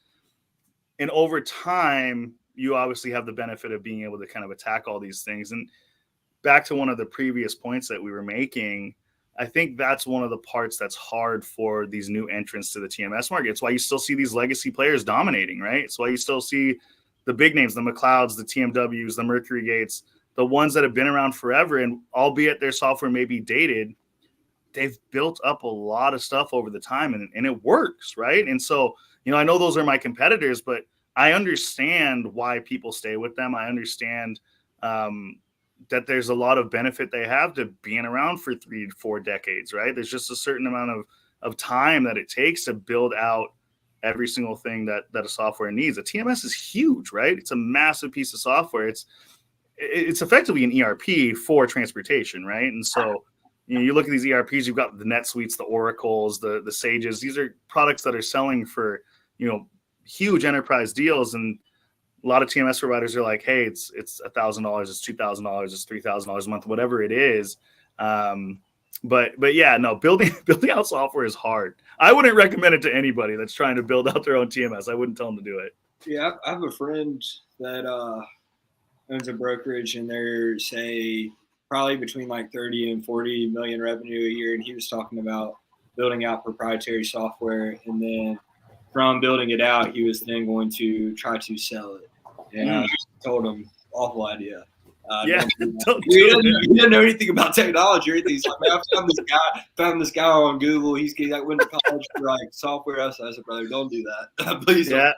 And over time, you obviously have the benefit of being able to kind of attack all these things. And back to one of the previous points that we were making, I think that's one of the parts that's hard for these new entrants to the TMS market. It's why you still see these legacy players dominating, right? It's why you still see the big names, the McLeods, the TMWs, the Mercury Gates, the ones that have been around forever, and albeit their software may be dated, they've built up a lot of stuff over the time, and it works, right? And so, I know those are my competitors, but I understand why people stay with them. I understand that there's a lot of benefit they have to being around for 3 to 4 decades, right? There's just a certain amount of time that it takes to build out every single thing that a software needs. A TMS is huge, right? It's a massive piece of software. It's effectively an ERP for transportation, right? And so, you look at these ERPs, you've got the NetSuites, the Oracles, the Sages. These are products that are selling for, huge enterprise deals, and a lot of TMS providers are like, hey, it's $1,000, it's $2,000, it's $3,000 a month, whatever it is. But yeah, no, building out software is hard. I wouldn't recommend it to anybody that's trying to build out their own TMS. I wouldn't tell them to do it. Yeah, I have a friend that owns a brokerage, and they're say probably between like 30 and 40 million revenue a year, and he was talking about building out proprietary software, and then from building it out, he was then going to try to sell it. And I told him, awful idea. Don't he didn't know anything about technology or anything. He's like, man, I found this guy on Google. He went to college for like software. I said, brother, don't do that. Please don't.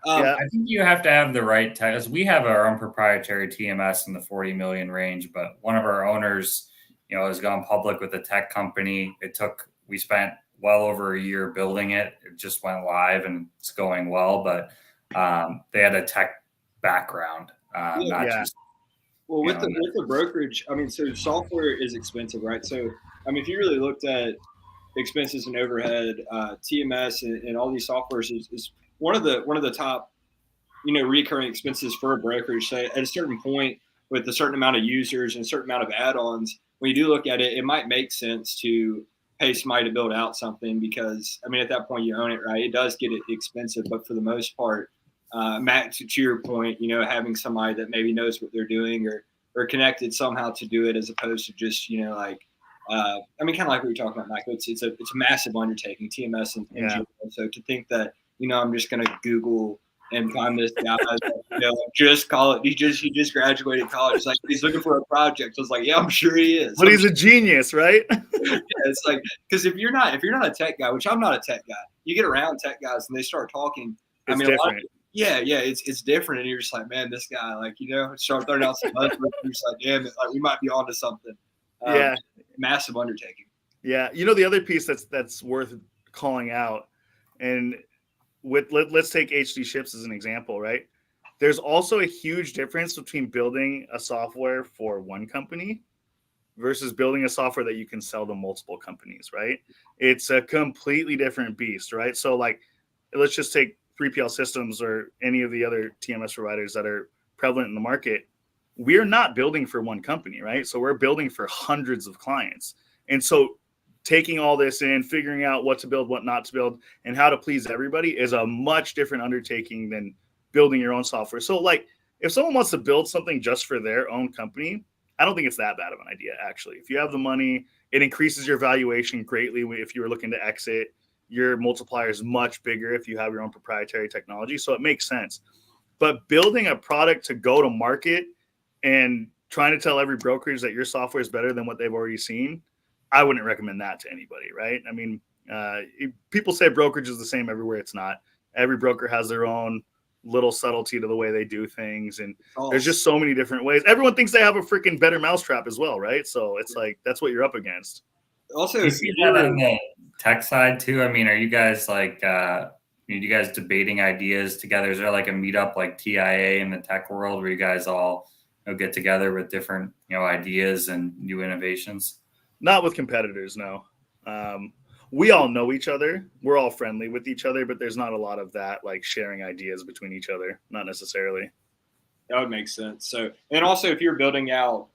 I think you have to have the right tech. Because we have our own proprietary TMS in the 40 million range, but one of our owners, has gone public with a tech company. We spent well over a year building it. It just went live and it's going well, but they had a tech background, just. Well, with the brokerage, I mean, so software is expensive, right? So, I mean, if you really looked at expenses and overhead, TMS and all these softwares is one of the top, recurring expenses for a brokerage. So at a certain point, with a certain amount of users and a certain amount of add-ons, when you do look at it, it might make sense to pay somebody to build out something because, I mean, at that point you own it, right? It does get expensive, but for the most part, Matt, to your point, having somebody that maybe knows what they're doing or connected somehow to do it, as opposed to just, kind of like what you're talking about, Michael. It's a massive undertaking, TMS and general. So to think that, I'm just going to Google and find this guy, just college. He just graduated college. It's like he's looking for a project. I was like, yeah, I'm sure he is. But he's a genius, right? Yeah, it's like, because if you're not a tech guy, which I'm not a tech guy, you get around tech guys and they start talking. It's different. It's different, and you're just like, man, this guy, like, start throwing out some buzzwords. You're just like, damn it, like we might be onto something. Massive undertaking. Yeah, the other piece that's worth calling out, and let's take HD Ships as an example, right? There's also a huge difference between building a software for one company versus building a software that you can sell to multiple companies, right? It's a completely different beast, right? So like, let's just take 3PL Systems or any of the other TMS providers that are prevalent in the market. We're not building for one company, right? So we're building for hundreds of clients. And so taking all this in, figuring out what to build, what not to build, and how to please everybody is a much different undertaking than building your own software. So like, if someone wants to build something just for their own company, I don't think it's that bad of an idea, actually. If you have the money, it increases your valuation greatly. If you were looking to exit, your multiplier is much bigger if you have your own proprietary technology. So it makes sense. But building a product to go to market and trying to tell every brokerage that your software is better than what they've already seen, I wouldn't recommend that to anybody, right? I mean, people say brokerage is the same everywhere. It's not. Every broker has their own little subtlety to the way they do things, and there's just so many different ways. Everyone thinks they have a freaking better mousetrap as well, right? So it's like, that's what you're up against. Also, you see that on the tech side too. I mean, are you guys like, you guys debating ideas together? Is there like a meetup like TIA in the tech world where you guys all get together with different ideas and new innovations? Not with competitors, no. We all know each other. We're all friendly with each other, but there's not a lot of that, like sharing ideas between each other. Not necessarily. That would make sense. So, and also if you're building out,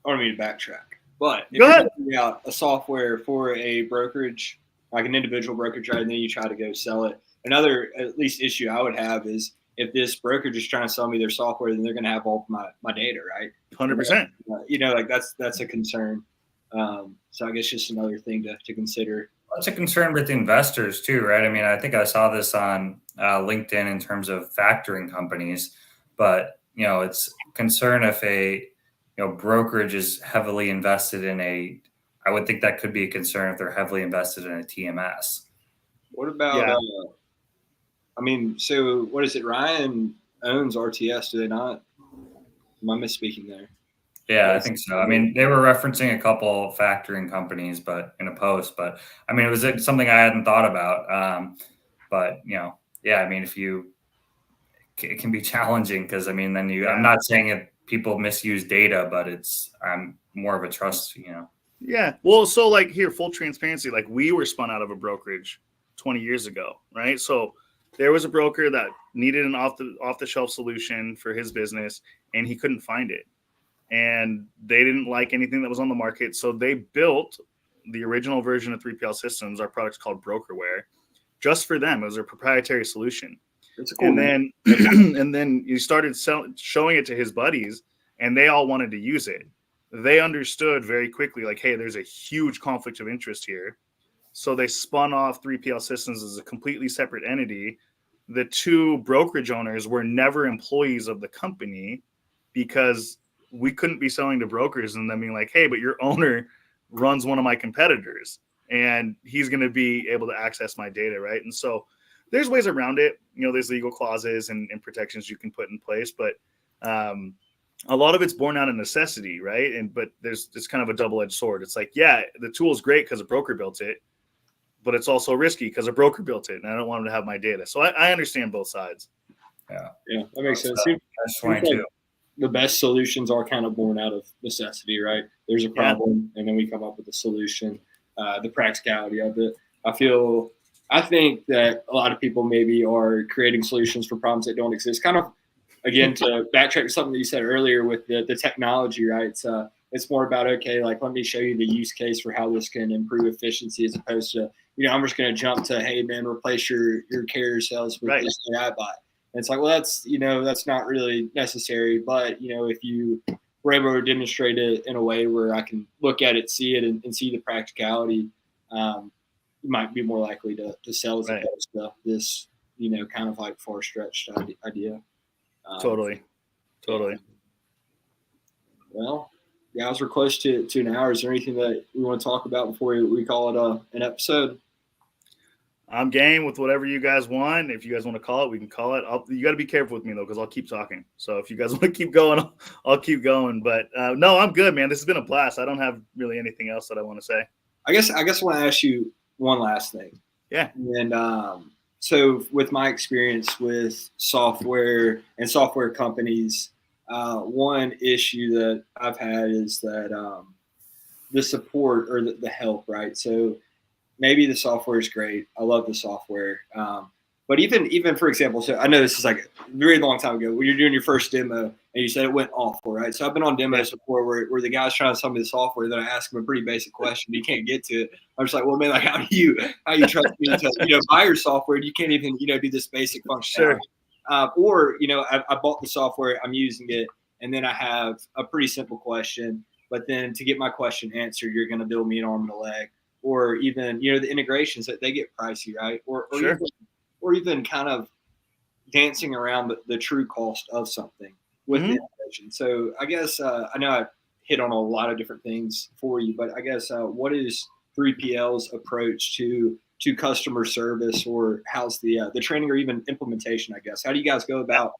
I don't mean to backtrack, but if you're building out a software for a brokerage, like an individual brokerage, right, and then you try to go sell it. Another, at least, issue I would have is if this brokerage is trying to sell me their software, then they're going to have all of my data, right? 100%. Like that's a concern. So I guess just another thing to consider. That's a concern with investors too, right? I mean, I think I saw this on LinkedIn in terms of factoring companies, but it's concern if a brokerage is heavily invested in I would think that could be a concern if they're heavily invested in a TMS. What about? So what is it? Ryan owns RTS, do they not? Am I misspeaking there? Yeah, I think so. I mean, they were referencing a couple factoring companies, but in a post. But I mean, it was something I hadn't thought about. But I mean, it can be challenging because I mean, then I'm not saying if people misuse data, but I'm more of a trust. Yeah. Well, so like here, full transparency, like we were spun out of a brokerage 20 years ago, right? So there was a broker that needed an off the shelf solution for his business, and he couldn't find it. And they didn't like anything that was on the market. So they built the original version of 3PL Systems, our product's called Brokerware, just for them. It was a proprietary solution. That's cool. And then and then you started showing it to his buddies, and they all wanted to use it. They understood very quickly, like, hey, there's a huge conflict of interest here. So they spun off 3PL Systems as a completely separate entity. The two brokerage owners were never employees of the company because we couldn't be selling to brokers and then being like, hey, but your owner runs one of my competitors and he's going to be able to access my data, right? And so there's ways around it. There's legal clauses and protections you can put in place, but a lot of it's born out of necessity, right? But it's kind of a double-edged sword. It's like, yeah, the tool is great because a broker built it, but it's also risky because a broker built it, and I don't want them to have my data. So I understand both sides. Yeah, that makes sense. That's 22. The best solutions are kind of born out of necessity, right? There's a problem, and then we come up with a solution. The practicality of it. I think that a lot of people maybe are creating solutions for problems that don't exist. Kind of, again, to backtrack to something that you said earlier with the technology, right? It's more about, okay, like, let me show you the use case for how this can improve efficiency, as opposed to, I'm just going to jump to, hey, man, replace your carrier sales with this AI bot. And it's like, well, that's not really necessary. But, if you were able to demonstrate it in a way where I can look at it, see it, and see the practicality, you might be more likely to sell as opposed to this kind of like far stretched idea. Totally. Well, guys, we're close to an hour. Is there anything that we want to talk about before we call it an episode? I'm game with whatever you guys want. If you guys want to call it, we can call it. You got to be careful with me, though, because I'll keep talking. So if you guys want to keep going, I'll keep going. But no, I'm good, man. This has been a blast. I don't have really anything else that I want to say. I guess I want to ask you one last thing. Yeah. And so with my experience with software and software companies, one issue that I've had is that the support or the help, right? So maybe the software is great. I love the software. But even for example, so I know this is like a very long time ago when you're doing your first demo and you said it went awful, right? So I've been on demos before where the guy's trying to sell me the software that I ask him a pretty basic question. He can't get to it. I'm just like, well, man, like how do you trust me to buy your software? You can't even, do this basic functionality. Sure. Or, I bought the software, I'm using it, and then I have a pretty simple question, but then to get my question answered, you're going to build me an arm and a leg. Or even, the integrations that they get pricey, right? Or sure. even kind of dancing around the true cost of something with the integration. So I guess I know I hit on a lot of different things for you, but I guess what is 3PL's approach to customer service, or how's the training or even implementation? I guess how do you guys go about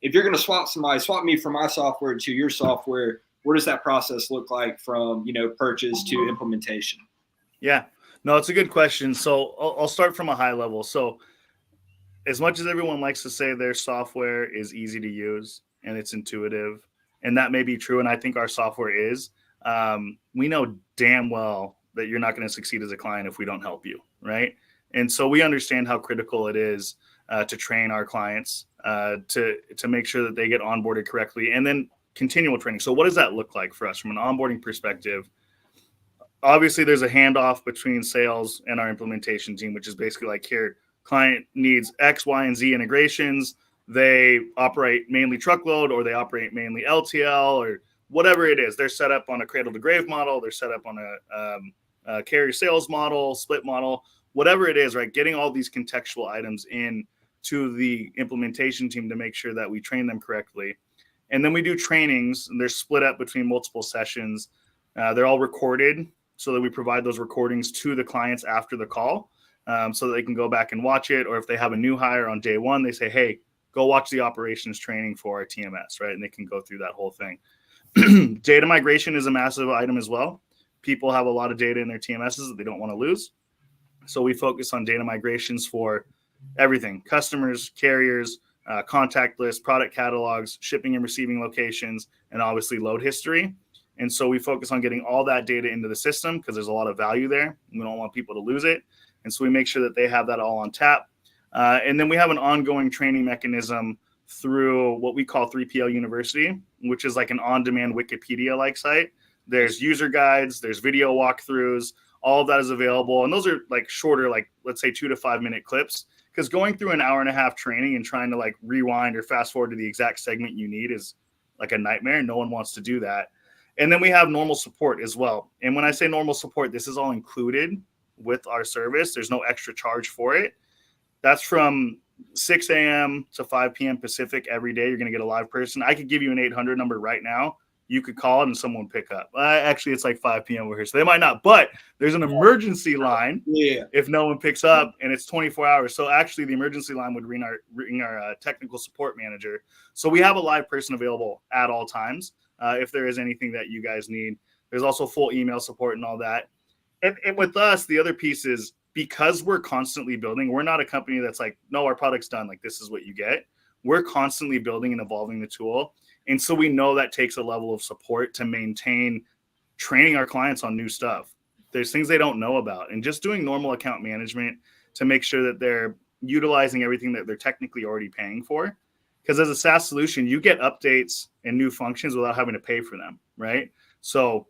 if you're going to swap me from my software to your software? What does that process look like from purchase to implementation? Yeah, no, it's a good question. So I'll start from a high level. So as much as everyone likes to say their software is easy to use and it's intuitive, and that may be true, and I think our software is, we know damn well that you're not going to succeed as a client if we don't help you, right? And so we understand how critical it is to train our clients, to make sure that they get onboarded correctly, and then continual training. So what does that look like for us from an onboarding perspective? Obviously, there's a handoff between sales and our implementation team, which is basically like, here, client needs X, Y, and Z integrations. They operate mainly truckload, or they operate mainly LTL, or whatever it is. They're set up on a cradle to grave model. They're set up on a carrier sales model, split model, whatever it is, right? Getting all these contextual items in to the implementation team to make sure that we train them correctly. And then we do trainings, and they're split up between multiple sessions. They're all recorded, so that we provide those recordings to the clients after the call, so that they can go back and watch it. Or if they have a new hire on day one, they say, hey, go watch the operations training for our TMS, right? And they can go through that whole thing. Data migration is a massive item as well. People have a lot of data in their TMSs that they don't want to lose. So we focus on data migrations for everything: customers, carriers, contact lists, product catalogs, shipping and receiving locations, and obviously load history. And so we focus on getting all that data into the system because there's a lot of value there. We don't want people to lose it. And so we make sure that they have that all on tap. And then we have an ongoing training mechanism through what we call 3PL University, which is like an on-demand Wikipedia-like site. There's user guides, there's video walkthroughs, all of that is available. And those are like shorter, like let's say 2 to 5 minute clips, because going through an hour and a half training and trying to like rewind or fast forward to the exact segment you need is like a nightmare. No one wants to do that. And then we have normal support as well. And when I say normal support, this is all included with our service. There's no extra charge for it. That's from 6 a.m. to 5 p.m. Pacific every day. You're going to get a live person. I could give you an 800 number right now. You could call it and someone would pick up. Actually, it's like 5 p.m. over here, so they might not. But there's an emergency line if no one picks up, and it's 24 hours. So actually, the emergency line would ring our technical support manager. So we have a live person available at all times if there is anything that you guys need. There's also full email support and all that. And with us, the other piece is because we're constantly building. We're not a company that's like, no, our product's done. Like, this is what you get. We're constantly building and evolving the tool. And so we know that takes a level of support to maintain training our clients on new stuff. There's things they don't know about, and just doing normal account management to make sure that they're utilizing everything that they're technically already paying for. Because as a SaaS solution, you get updates and new functions without having to pay for them, right? So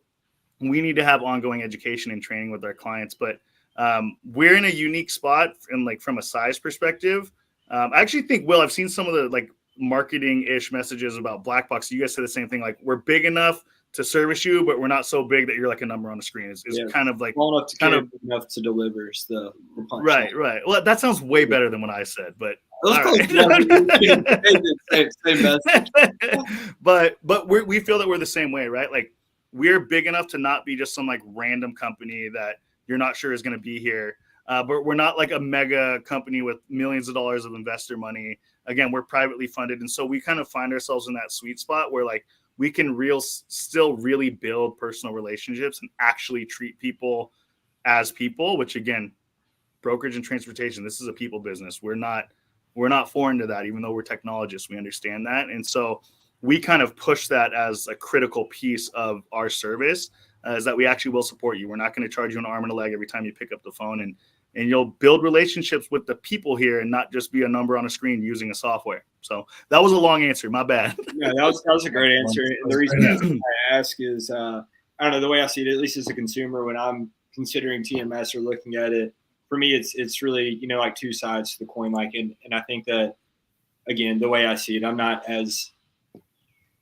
we need to have ongoing education and training with our clients. But we're in a unique spot, and like from a size perspective. I actually think, Will, I've seen some of the like marketing-ish messages about Black Box. You guys say the same thing, like we're big enough to service you, but we're not so big that you're like a number on the screen. It's kind of like small enough to deliver is the punch. Right. Well, that sounds way better than what I said, but Those All close right. enough. Same message. but we feel that we're the same way, right? Like we're big enough to not be just some like random company that you're not sure is going to be here. But we're not like a mega company with millions of dollars of investor money. Again, we're privately funded. And so we kind of find ourselves in that sweet spot where like we can still really build personal relationships and actually treat people as people, which again, brokerage and transportation, this is a people business. We're not foreign to that, even though we're technologists. We understand that. And so we kind of push that as a critical piece of our service, is that we actually will support you. We're not going to charge you an arm and a leg every time you pick up the phone, and you'll build relationships with the people here and not just be a number on a screen using a software. So that was a long answer. My bad. Yeah, that was a great answer. And the reason I ask is, I don't know, the way I see it, at least as a consumer, when I'm considering TMS or looking at it, for me, it's really, like two sides to the coin. Like, and I think that, again, the way I see it, I'm not as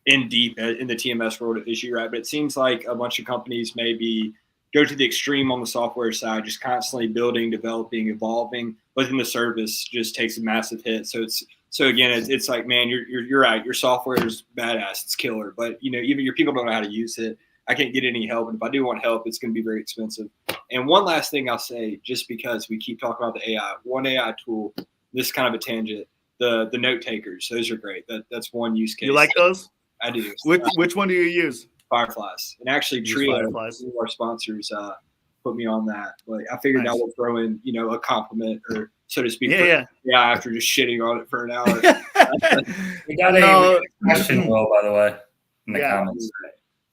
in deep in the TMS world as you, right? But it seems like a bunch of companies maybe go to the extreme on the software side, just constantly building, developing, evolving, but then the service just takes a massive hit. So again, it's like, man, you're right. Your software is badass, it's killer, but even your people don't know how to use it. I can't get any help, and if I do want help, it's going to be very expensive. And one last thing I'll say, just because we keep talking about the AI, one AI tool, this is kind of a tangent, the note takers, those are great. That's one use case. You like those? I do. Which one do you use? Fireflies. And actually, Trio, one of our sponsors, put me on that. But I figured I would throw in, a compliment, or so to speak. Yeah. After just shitting on it for an hour. We got a question, Will, by the way, in the comments.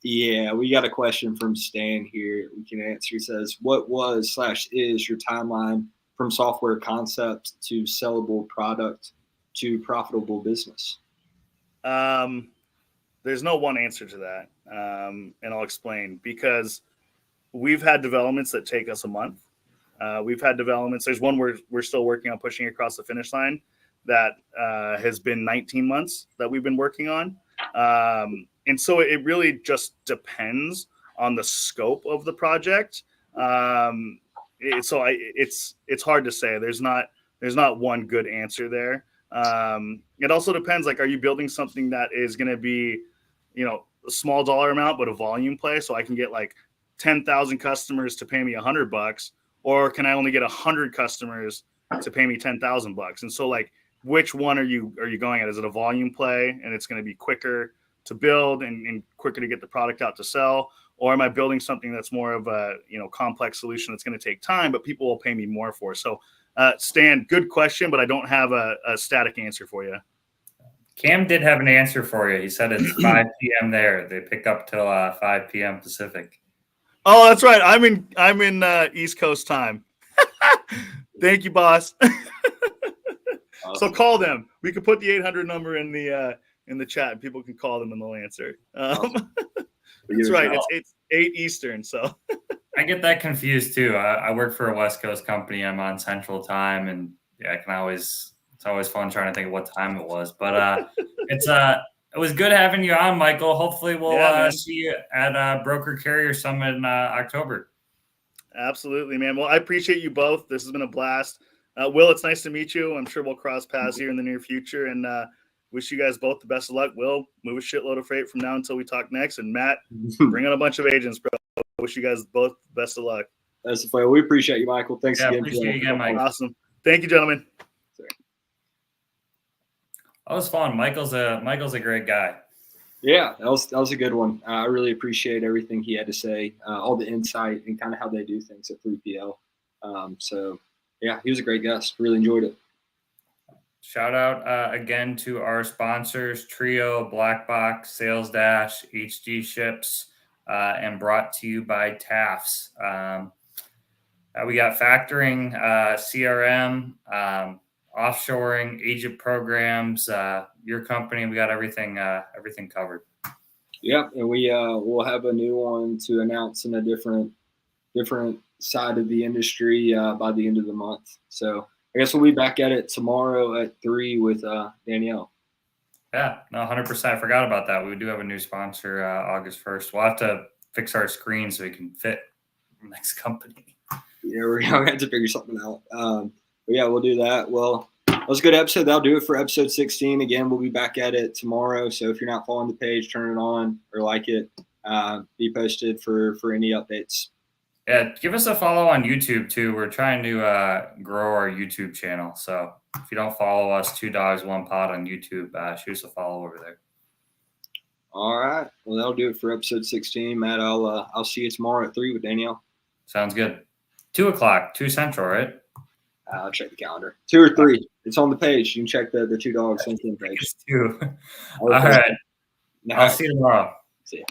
Yeah, we got a question from Stan here. We can answer. He says, "What was/is your timeline from software concept to sellable product to profitable business?" There's no one answer to that, and I'll explain. Because we've had developments that take us a month. We've had developments. There's one we're still working on pushing across the finish line that has been 19 months that we've been working on. And so it really just depends on the scope of the project. It's hard to say. There's not one good answer there. It also depends. Like, are you building something that is going to be, a small dollar amount but a volume play, so I can get like 10,000 customers to pay me $100, or can I only get 100 customers to pay me $10,000? And so, like, which one are you going at? Is it a volume play and it's going to be quicker to build and quicker to get the product out to sell? Or am I building something that's more of a, complex solution that's going to take time, but people will pay me more for? So, Stan, good question, but I don't have a static answer for you. Cam did have an answer for you. He said it's 5 p.m. there. They pick up till 5 p.m. Pacific. Oh, that's right. I'm in East Coast time. Thank you, boss. Awesome. So call them. We could put the 800 number in the chat, and people can call them and they'll answer. Awesome. That's right. It's 8 Eastern. So I get that confused too. I work for a West Coast company. I'm on Central Time, and it's always fun trying to think of what time it was. But it was good having you on, Michael. Hopefully we'll see you at Broker Carrier Summit in October. Absolutely, man. Well, I appreciate you both. This has been a blast. Will, it's nice to meet you. I'm sure we'll cross paths here in the near future, and wish you guys both the best of luck. Will, move a shitload of freight from now until we talk next. And Matt, bring on a bunch of agents, bro. Wish you guys both the best of luck. That's the way. We appreciate you, Michael. Thanks again. Appreciate you again, Mike. Awesome. Thank you, gentlemen. That was fun. Michael's a great guy. Yeah, that was a good one. I really appreciate everything he had to say, all the insight and kind of how they do things at 3PL. So yeah, he was a great guest. Really enjoyed it. Shout out again to our sponsors, Trio, Black Box, Sales Dash, HD Ships, and brought to you by TAFs. We got factoring, CRM, offshoring, agent programs, your company. We got everything covered. Yeah, and we'll have a new one to announce in a different side of the industry by the end of the month. So I guess we'll be back at it tomorrow at 3 with Danielle. Yeah, no, 100%. I forgot about that. We do have a new sponsor August 1st. We'll have to fix our screen so we can fit the next company. Yeah, we're going to have to figure something out. But yeah, we'll do that. Well, That was a good episode. That'll do it for episode 16. Again, we'll be back at it tomorrow. So if you're not following the page, turn it on or like it. Be posted for any updates. Yeah, give us a follow on YouTube too. We're trying to grow our YouTube channel. So if you don't follow us, 2 Dogs 1 Pod on YouTube, shoot us a follow over there. All right. Well, that'll do it for episode 16. Matt, I'll see you tomorrow at 3 with Danielle. Sounds good. 2 o'clock, 2 Central, right? I'll check the calendar. 2 or 3. It's on the page. You can check the 2 Dogs LinkedIn page. It's 2. All right. I'll see you tomorrow. See ya.